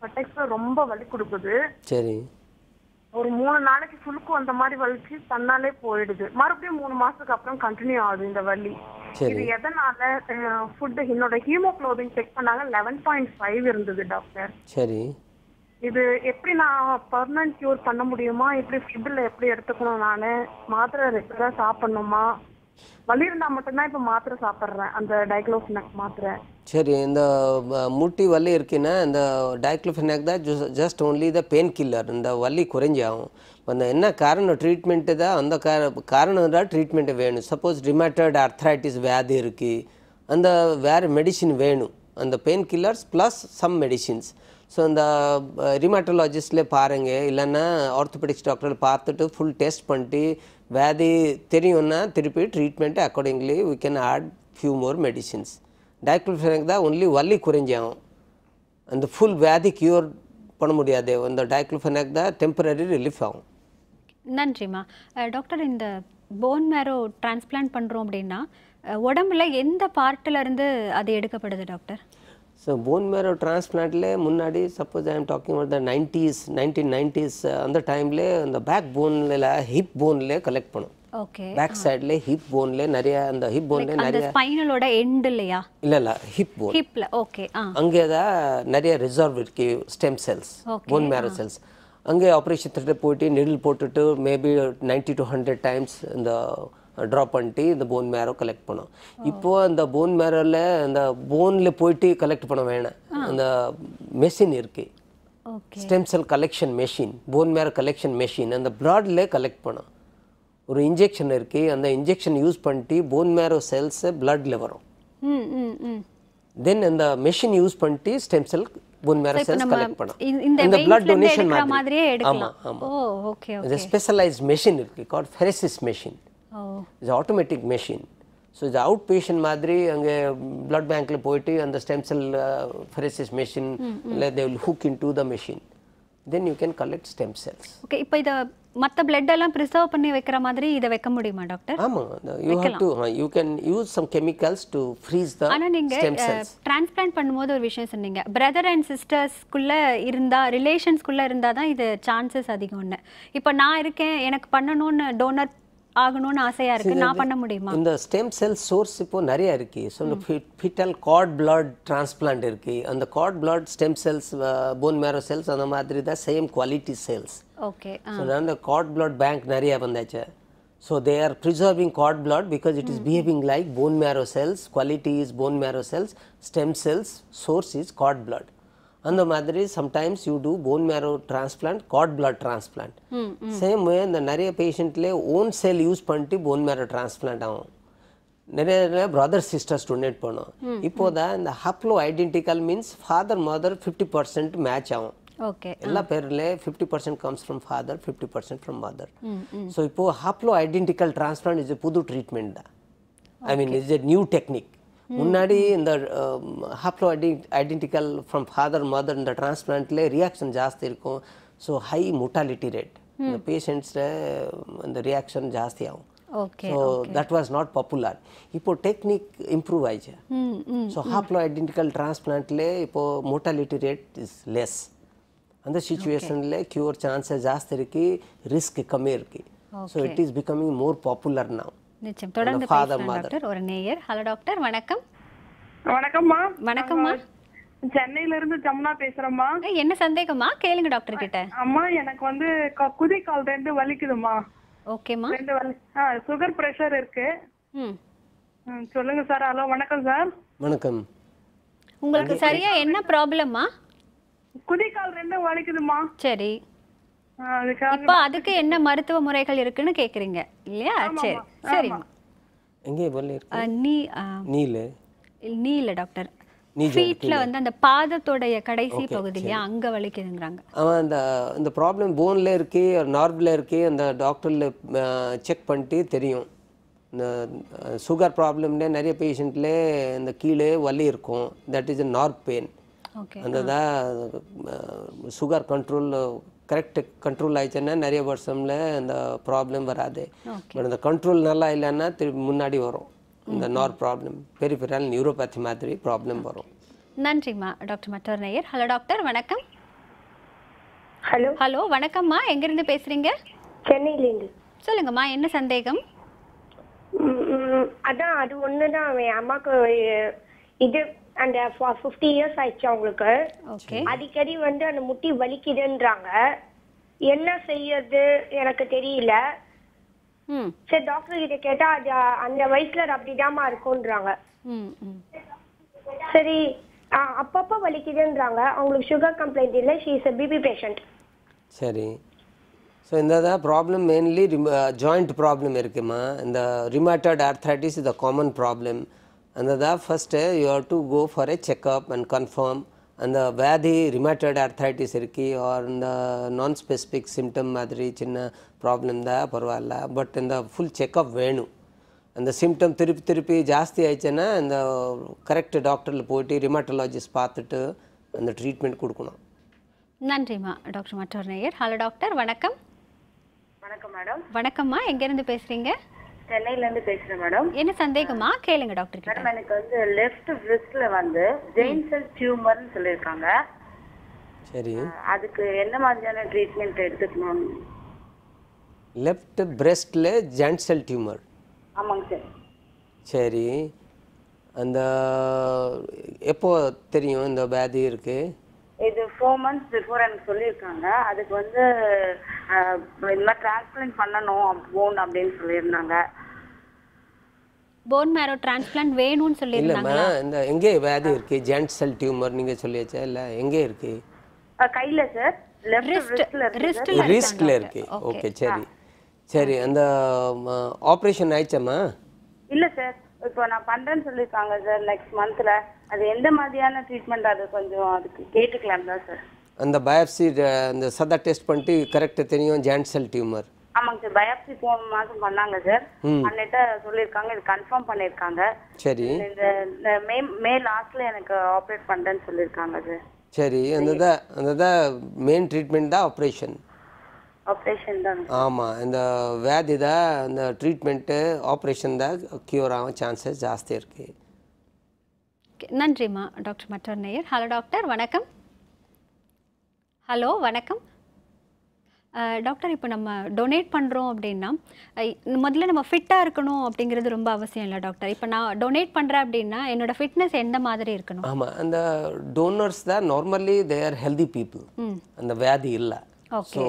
பட்டைக்கு ரொம்ப வலி கொடுக்குது.
சரி.
ஒரு 3 நாளைக்கு சுளுக்கு வந்த மாதிரி வலிச்சு தன்னாலே போயிடுது. மறுபடியும் 3 மாசத்துக்கு அப்புறம் கண்டினியூ ஆகுது இந்த வலி. இது எதனால? ஃபுட் என்னோட ஹீமோகுளோபின் செக் பண்ணாங்க 11.5 இருந்தது டாக்டர்.
சரி.
இது எப்படி நான் பர்மனன்ட் கியூர் பண்ண முடியுமா? எப்படி ஃபுட்ல எப்படி எடுத்துக்கணும்? நானு மாத்திரை ரெகுலரா சாப்பிடணுமா? வலி இருந்தா மட்டும்தான் இப்ப மாத்திரை சாப்பிடுறேன், அந்த டைக்ளோஃபினாக் மாத்திரை.
சரி. இந்த முட்டி வலி இருக்குன்னா இந்த டைக்ளோஃபினாக் தான் just only the pain killer. இந்த வலி குறைஞ்சாகும். அந்த என்ன காரணம் ட்ரீட்மெண்ட்டு தான் அந்த காரணம் தான் ட்ரீட்மெண்ட்டு வேணும். சப்போஸ் ரிமேட்டட் ஆர்த்ரைட்டிஸ் வியாதி இருக்குது, அந்த வேறு மெடிசின் வேணும். அந்த pain killers plus some medicines. So இந்த ரிமேட்டோலாஜிஸ்ட்லேயே பாருங்கள், இல்லைன்னா ஆர்த்தோபெடிக்ஸ் டாக்டர் பார்த்துட்டு ஃபுல் டெஸ்ட் பண்ணிட்டு வியாதி தெரியும்னா திருப்பி treatment accordingly we can add few more medicines. Diclofenac தான் ஒன்லி வலி குறைஞ்சாகும், அந்த ஃபுல் வியாதி க்யூர் பண்ண முடியாது. அந்த டைக்ளோஃபினாக் தான் டெம்பரரி ரிலீஃப் ஆகும்.
நன்றிம்மா. டாக்டர், இந்த போன் மேரோ டிரான்ஸ்பிளான்ட் பண்ணுறோம் அப்படின்னா உடம்புல எந்த பார்ட்டில் இருந்து அது எடுக்கப்படுது டாக்டர்?
ஸோ போன் மேரோ டிரான்ஸ்பிளான்ட்ல முன்னாடி suppose I am talking about the 1990s அந்த டைம்ல அந்த பேக் போன்ல ஹிப் போன்ல கலெக்ட் பண்ணும்.
ஓகே.
பேக் சைடுல ஹிப் போன்ல நிறைய அந்த ஹிப் போன்ல நிறைய
அந்த ஸ்பைனலோட எண்ட் இல்லையா?
இல்ல ஹிப் போன்.
ஹிப்ல. ஓகே.
அங்கே தான் நிறைய ரிசர்வ் இருக்கு stem cells, bone marrow cells. அங்கே ஆப்ரேஷன் தியேட்டர் போயிட்டு நிடில் போட்டுட்டு மேபி 90 to 100 டைம்ஸ் இந்த ட்ராப் பண்ணிட்டு இந்த போன் மேரோ கலெக்ட் பண்ணோம். இப்போது அந்த போன் மேரோவில் அந்த போனில் போயிட்டு கலெக்ட் பண்ண வேணாம், அந்த மெஷின் இருக்குது, stem cell collection machine, bone marrow collection machine. அந்த பிளட்ல கலெக்ட் பண்ணோம். ஒரு இன்ஜெக்ஷன் இருக்குது, அந்த இன்ஜெக்ஷன் யூஸ் பண்ணிட்டு போன் மேரோ செல்ஸ் பிளட்ல வரும். தென் அந்த மெஷின் யூஸ் பண்ணிட்டு stem cell bone marrow cells collect பண்ணோம். இந்த பிளட் டொனேஷன் மாதிரியே
எடுக்கலாம்.
ஆமாம். ஓகே. இது ஸ்பெஷலைஸ்ட் மெஷின் இருக்குது, called pheresis machine. It's an automatic machine. So the outpatient மாதிரி அங்கே blood bankல போயிட்டு அந்த stem cell pheresis machine they will hook into the machine. Then you can collect stem cells.
Okay, இப்போ இத மத்த blood எல்லாம் preserve பண்ணி வைக்கிற மாதிரி இத வைக்க முடியுமா டாக்டர்?
ஆமா, you have to you can use some chemicals to freeze the stem cells.
Transplant பண்ணும்போது ஒரு விஷயம் சொன்னீங்க, பிரதர் அண்ட் சிஸ்டர்ஸ்க்குள்ள இருந்தா, ரிலேஷன்ஸ்க்குள்ள இருந்தா தான் இது சான்சஸ் அதிகம்னு. இப்போ நான் இருக்கேன், எனக்கு பண்ணணும்னு டோனர் ஆகணும்னு ஆசையா இருக்கு, நான் பண்ண முடியுமா?
இந்த ஸ்டெம் செல் சோர்ஸ் இப்போ நிறைய இருக்கு. ஸோ இந்த ஃபீட்டல் கார்ட் பிளட் டிரான்ஸ்பிளான்ட் இருக்கு. அந்த cord blood stem cells, bone marrow cells அந்த மாதிரி தான் same quality cells.
Okay.
So அந்த கார்ட் பிளட் பேங்க் நிறைய வந்தாச்சு. So they are preserving cord blood because it is behaving like bone marrow cells. Quality is bone marrow cells, stem cells source is cord blood. அந்த மாதிரி sometimes you do bone marrow transplant, cord blood transplant. Same way இந்த நிறைய பேஷண்ட்ல own cell use பண்ணிட்டு bone marrow transplant ஆகும். நிறைய brother sisters donate பண்ணும். இப்போதான் இந்த haplo identical means father mother 50% match ஆகும்.
ஓகே.
எல்லா பேர்ல 50% comes from father, 50% from mother. So இப்போ ஹாப்ளோ ஐடென்டிக்கல் டிரான்ஸ்பிளான்ட் இஸ் புது ட்ரீட்மெண்ட் தான். I mean it's a new technique. முன்னாடி இந்த haplo identical from father mother இந்த டிரான்ஸ்பிளான்ட்ல ரியாக்ஷன் ஜாஸ்தி இருக்கும். ஸோ ஹை மோட்டாலிட்டி ரேட், இந்த பேஷண்ட்ஸில் இந்த ரியாக்ஷன் ஜாஸ்தி ஆகும். So that was not popular. இப்போ டெக்னிக் இம்ப்ரூவ் ஆயிடுச்சு. ஸோ ஹாப்ளோ ஐடென்டிக்கல் டிரான்ஸ்பிளான்ட்ல இப்போ மோட்டாலிட்டி ரேட் இஸ் லெஸ். அந்த சிச்சுவேஷனில் க்யூர் சான்சஸ் ஜாஸ்தி இருக்கு, ரிஸ்க் கம்மி இருக்கு. So it is becoming more popular now.
நிச்சயம். தொடர்ந்து பேசலாம் டாக்டர். ஒரு நேயர். ஹலோ டாக்டர், வணக்கம்.
வணக்கம்மா.
வணக்கம்மா.
சென்னையில இருந்து ஜமுனா பேசுறேம்மா.
என்ன சந்தேகமா? கேளுங்க டாக்டர் கிட்ட.
அம்மா, எனக்கு வந்து குதிகால் 2 வலிக்குதுமா.
ஓகேமா.
2 வலி. சுகர் பிரஷர் இருக்கு. சொல்லுங்க சார். ஹலோ, வணக்கம் சார்.
வணக்கம்.
உங்களுக்கு சரியா என்ன ப்ராப்ளமா?
குதிகால் 2 வலிக்குதுமா.
சரி. இப்போ அதுக்கு என்ன மருத்துவ முறைகள் இருக்குன்னு கேக்குறீங்க இல்லையா? சரி சரிமா.
எங்கே வலி இருக்கு?
நீ இல்ல டாக்டர், ஃபீட்ல வந்து அந்த பாதத்தோடைய கடைசி பகுதியில அங்க வலிக்குதுங்கறாங்க.
அவன் அந்த ப்ராப்ளம் போன்ல இருக்கு நர்வ்ல இருக்கு அந்த டாக்டர்ல செக் பண்ணிட்டு தெரியும். இந்த சுகர் ப்ராப்ளம்ல நிறைய பேஷண்ட்ல இந்த கீழே வலி இருக்கும். That is a nerve pain. அந்த சுகர் கண்ட்ரோல் கரெக்ட் கண்ட்ரோல் ஆயிடுச்சுன்னா நிறைய வருஷம்ல அந்த ப்ராப்ளம் வராது. பட் அந்த கண்ட்ரோல் நல்லா இல்லைன்னா முன்னாடி வரும் இந்த நர்வ் ப்ராப்ளம் பெரிஃபெரல் நியூரோபதி மாதிரி ப்ராப்ளம் வரும்.
நன்றிம்மா டாக்டர் மற்றொரு நேயர். ஹலோ டாக்டர் வணக்கம்.
ஹலோ
வணக்கம்மா, எங்கிருந்து பேசுறீங்க?
சென்னையிலேருந்து.
சொல்லுங்கம்மா, என்ன சந்தேகம்?
அதான் அது ஒண்ணுதான் என் அம்மாக்கு இது அந்த 50 இயர்ஸ் ஆயிடுச்சு அவங்களுக்கு. அடிக்கடி வந்து அந்த முட்டி வலிக்குதுன்றாங்க. என்ன செய்யறது எனக்கு தெரியல. சரி டாக்டர் கிட்ட கேட்டா அது அந்த வயசுல அப்படிதாம்மா இருக்கும்ன்றாங்க. சரி அப்பப்ப வலிக்குதுன்றாங்க. அவங்களுக்கு சுகர் கம்ப்ளைண்ட் இல்லை. She is a BP patient.
சரி. ஸோ இந்த ப்ராப்ளம் மெயின்லி ஜாயிண்ட் ப்ராப்ளம் இருக்குமா. இந்த rheumatoid arthritis is the common problem. அந்த first you have to go for a checkup and confirm அந்த வியாதி ரிமேட்டட் ஆர்த்ரைட்டிஸ் இருக்கு ஆர் இந்த நான் ஸ்பெசிஃபிக் சிம்டம் மாதிரி சின்ன ப்ராப்ளம் தான் பரவாயில்ல. பட் இந்த ஃபுல் செக்அப் வேணும். அந்த சிம்டம் திருப்பி ஜாஸ்தி ஆயிடுச்சுன்னா இந்த கரெக்ட் டாக்டரில் போயிட்டு ரிமேட்டலாஜிஸ்ட் பார்த்துட்டு அந்த ட்ரீட்மெண்ட் கொடுக்கணும்.
நன்றிம்மா டாக்டர் மற்றொரு நேயர். ஹலோ டாக்டர் வணக்கம்.
வணக்கம் மேடம்.
வணக்கம்மா, எங்கேருந்து பேசுறீங்க?
சென்னையிலேருந்து பேசுகிறேன் மேடம்.
என்ன சந்தேகமா கேளுங்க டாக்டர் கிட்ட.
மேடம் எனக்கு வந்து லெஃப்ட் பிரெஸ்ட்ல வந்து ஜெயின் செல் டியூமர்னு சொல்லியிருக்காங்க.
சரி.
அதுக்கு என்ன மாதிரியான ட்ரீட்மெண்ட் எடுத்துக்கணும்?
லெஃப்ட் பிரெஸ்ட்ல ஜெயின் செல் டியூமர்.
ஆமாங்க சார்.
சரி. அந்த எப்போ தெரியும் இந்த வியாதி இருக்கு?
இது 4 months பிஃபோர் எனக்கு சொல்லியிருக்காங்க. அதுக்கு வந்து இந்த மாதிரி டிரான்ஸ்பிளான்ட் பண்ணணும் போன் அப்படின்னு சொல்லியிருந்தாங்க.
போன் மேரோ டிரான்ஸ்பிளான்ட் வேணும்னு சொல்லியிருந்தாங்க.
இல்லம்மா, இந்த எங்கே வியாதி இருக்கு? ஜெயின் செல் டியூமர் நீங்க சொல்லியாச்சா இல்ல எங்கே இருக்கு?
கையில சார், லெஃப்ட்
ரிஸ்ட்ல இருக்கு. ஓகே சரி. சரி, அந்த ஆபரேஷன் ஆயிடுச்சம்மா?
இல்ல சார், இப்போ நான் பண்றேன்னு சொல்லியிருக்காங்க சார் நெக்ஸ்ட் மந்த்ல. அது எந்த மாதிரியான ட்ரீட்மெண்ட் அது கொஞ்சம் அதுக்கு கேட்டுக்கலாம் தான் சார்.
அந்த பயாப்சி அந்த சதா டெஸ்ட் பண்ணிட்டு கரெக்ட் தெரியும் ஜெயின் செல் டியூமர்.
ஆமாங்க சார், பயாப்சி போன மாதம் பண்ணாங்க சார். அன்னைட்ட சொல்லியிருக்காங்க, இது கன்ஃபார்ம் பண்ணியிருக்காங்க.
சரி.
இந்த மே லாஸ்ட்ல எனக்கு ஆப்ரேட் பண்றேன்னு சொல்லியிருக்காங்க சார்.
சரி, அந்த மெயின் ட்ரீட்மெண்ட் தான் ஆப்ரேஷன்.
ஆப்ரேஷன் தான்.
ஆமாம், இந்த வியாதி தான் அந்த ட்ரீட்மெண்ட்டு ஆப்ரேஷன் தான் க்யூர் ஆகும் சான்சஸ் ஜாஸ்தி இருக்குது.
நன்றிம்மா டாக்டர் மற்றொரு நேயர். ஹலோ டாக்டர் வணக்கம். ஹலோ வணக்கம் டாக்டர். இப்போ நம்ம டொனேட் பண்ணுறோம் அப்படின்னா முதல்ல நம்ம ஃபிட்டாக இருக்கணும் அப்படிங்கிறது ரொம்ப அவசியம் இல்லை டாக்டர். இப்போ நான் டொனேட் பண்ணுறேன் அப்படின்னா என்னோட ஃபிட்னஸ் எந்த மாதிரி இருக்கணும்?
ஆமாம், அந்த டோனர்ஸ் தான் normally they are healthy people. அந்த வியாதி இல்லை. ஸோ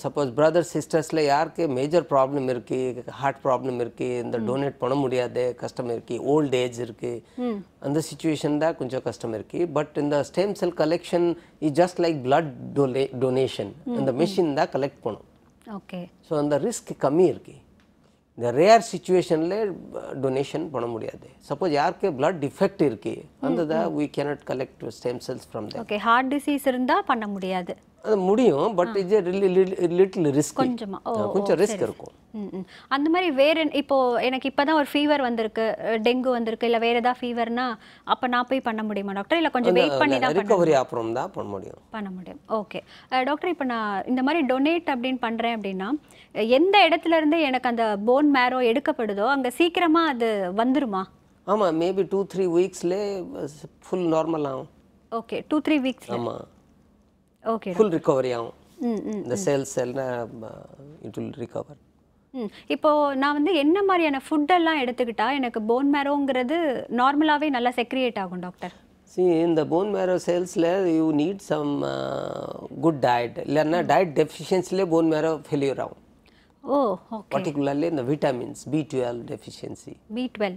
சப்போஸ் பிரதர்ஸ் சிஸ்டர்ஸில் யாருக்கு மேஜர் ப்ராப்ளம் இருக்குது, ஹார்ட் ப்ராப்ளம் இருக்குது, இந்த டொனேட் பண்ண முடியாது கஷ்டம் இருக்குது, ஓல்ட் ஏஜ் இருக்குது, அந்த சுச்சுவேஷன் தான் கொஞ்சம் கஷ்டம் இருக்குது. பட் இந்த stem cell collection is just like blood donation. அந்த மிஷின் தான் கலெக்ட் பண்ணும்.
ஓகே.
ஸோ அந்த ரிஸ்க் கம்மி இருக்குது. இந்த ரேர் சுச்சுவேஷனில் டொனேஷன் பண்ண முடியாது. சப்போஸ் யாருக்கு பிளட் டிஃபெக்ட் இருக்குது அந்த தான் we cannot collect stem cells from them.
Okay. Heart disease இருந்தால் பண்ண முடியாது.
அது முடியும், பட் இது லிட்டில் ரிஸ்க். கொஞ்சம் ரிஸ்க் இருக்கும்.
அந்த மாதிரி வேற இப்போ எனக்கு இப்போதான் ஒரு ஃபீவர் வந்திருக்கு, டெங்கு வந்திருக்கு, இல்லை வேற ஏதாவது ஃபீவர்னா அப்போ நான் போய் பண்ண முடியுமா டாக்டர்? இல்லை கொஞ்சம் வெயிட் பண்ணி தான்
ரிகவரி அப்புறம் தான் பண்ண முடியும்.
Okay doctor. இப்போ நான் இந்த மாதிரி டொனேட் அப்படின்னு பண்ணுறேன் அப்படின்னா எந்த இடத்துல இருந்து எனக்கு அந்த போன் மேரோ எடுக்கப்படுதோ அங்கே சீக்கிரமாக அது வந்துருமா?
ஆமாம், மேபி 2-3 வீக்ஸ்ல ஃபுல் நார்மல் ஆகும்.
Okay, 2-3 weeks.
ஆமாம்.
ஓகே,
ஃபுல் ரிகவரி ஆகும். இந்த செல்ஸ் இட் வில் ரிகவர்.
இப்போ நான் வந்து என்ன மாதிரியான ஃபுட்டெல்லாம் எடுத்துக்கிட்டா எனக்கு போன் மேரோங்கிறது நார்மலாகவே நல்லா செக்ரியேட் ஆகும் doctor?
See, in the bone marrow cells, you need some good diet. இல்லைன்னா டயட் டெஃபிஷியன்சிலே போன் மேரோ ஃபெயிலியர் ஆகும். Particularly in the vitamins, B12 deficiency.
B12.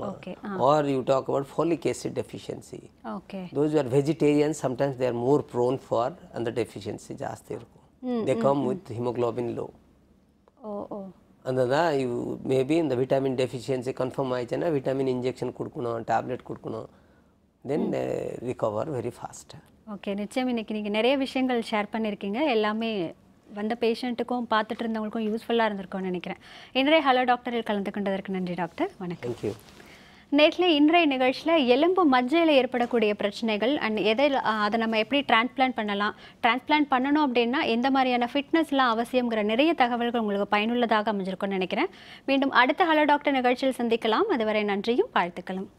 Okay. Or you talk about folic acid deficiency.
Okay.
Those who are vegetarians, sometimes they are more prone for and the deficiency ஜாஸ்தி இருக்கும். They come with hemoglobin low. அதுதான் you maybe இந்த vitamin deficiency confirm ஆயிடுச்சுன்னா vitamin injection கொடுக்கணும், tablet கொடுக்கணும். then recover very fast.
Okay, நிச்சயம் இன்னைக்கு நீங்கள் நிறைய விஷயங்கள் ஷேர் பண்ணியிருக்கீங்க. எல்லாமே வந்த பேஷண்ட்டுக்கும் பார்த்துட்டு இருந்தவங்களுக்கும் யூஸ்ஃபுல்லாக இருந்திருக்கும்னு நினைக்கிறேன். இன்றைய ஹலோ டாக்டரில் கலந்து கொண்டதற்கு நன்றி டாக்டர். வணக்கம்.
தேங்க்யூ.
நேற்று இன்றைய நிகழ்ச்சியில் எலும்பு மஜ்ஜையில் ஏற்படக்கூடிய பிரச்சனைகள் அண்ட் அதை நம்ம எப்படி டிரான்ஸ்பிளான்ட் பண்ணலாம், டிரான்ஸ்பிளான்ட் பண்ணணும் அப்படின்னா எந்த மாதிரியான ஃபிட்னஸ்லாம் அவசியங்கிற நிறைய தகவல்கள் உங்களுக்கு பயனுள்ளதாக அமைஞ்சிருக்கும்னு நினைக்கிறேன். மீண்டும் அடுத்த ஹலோ டாக்டர் நிகழ்ச்சியில் சந்திக்கலாம். அதுவரை நன்றியும் வாழ்த்துக்களும்.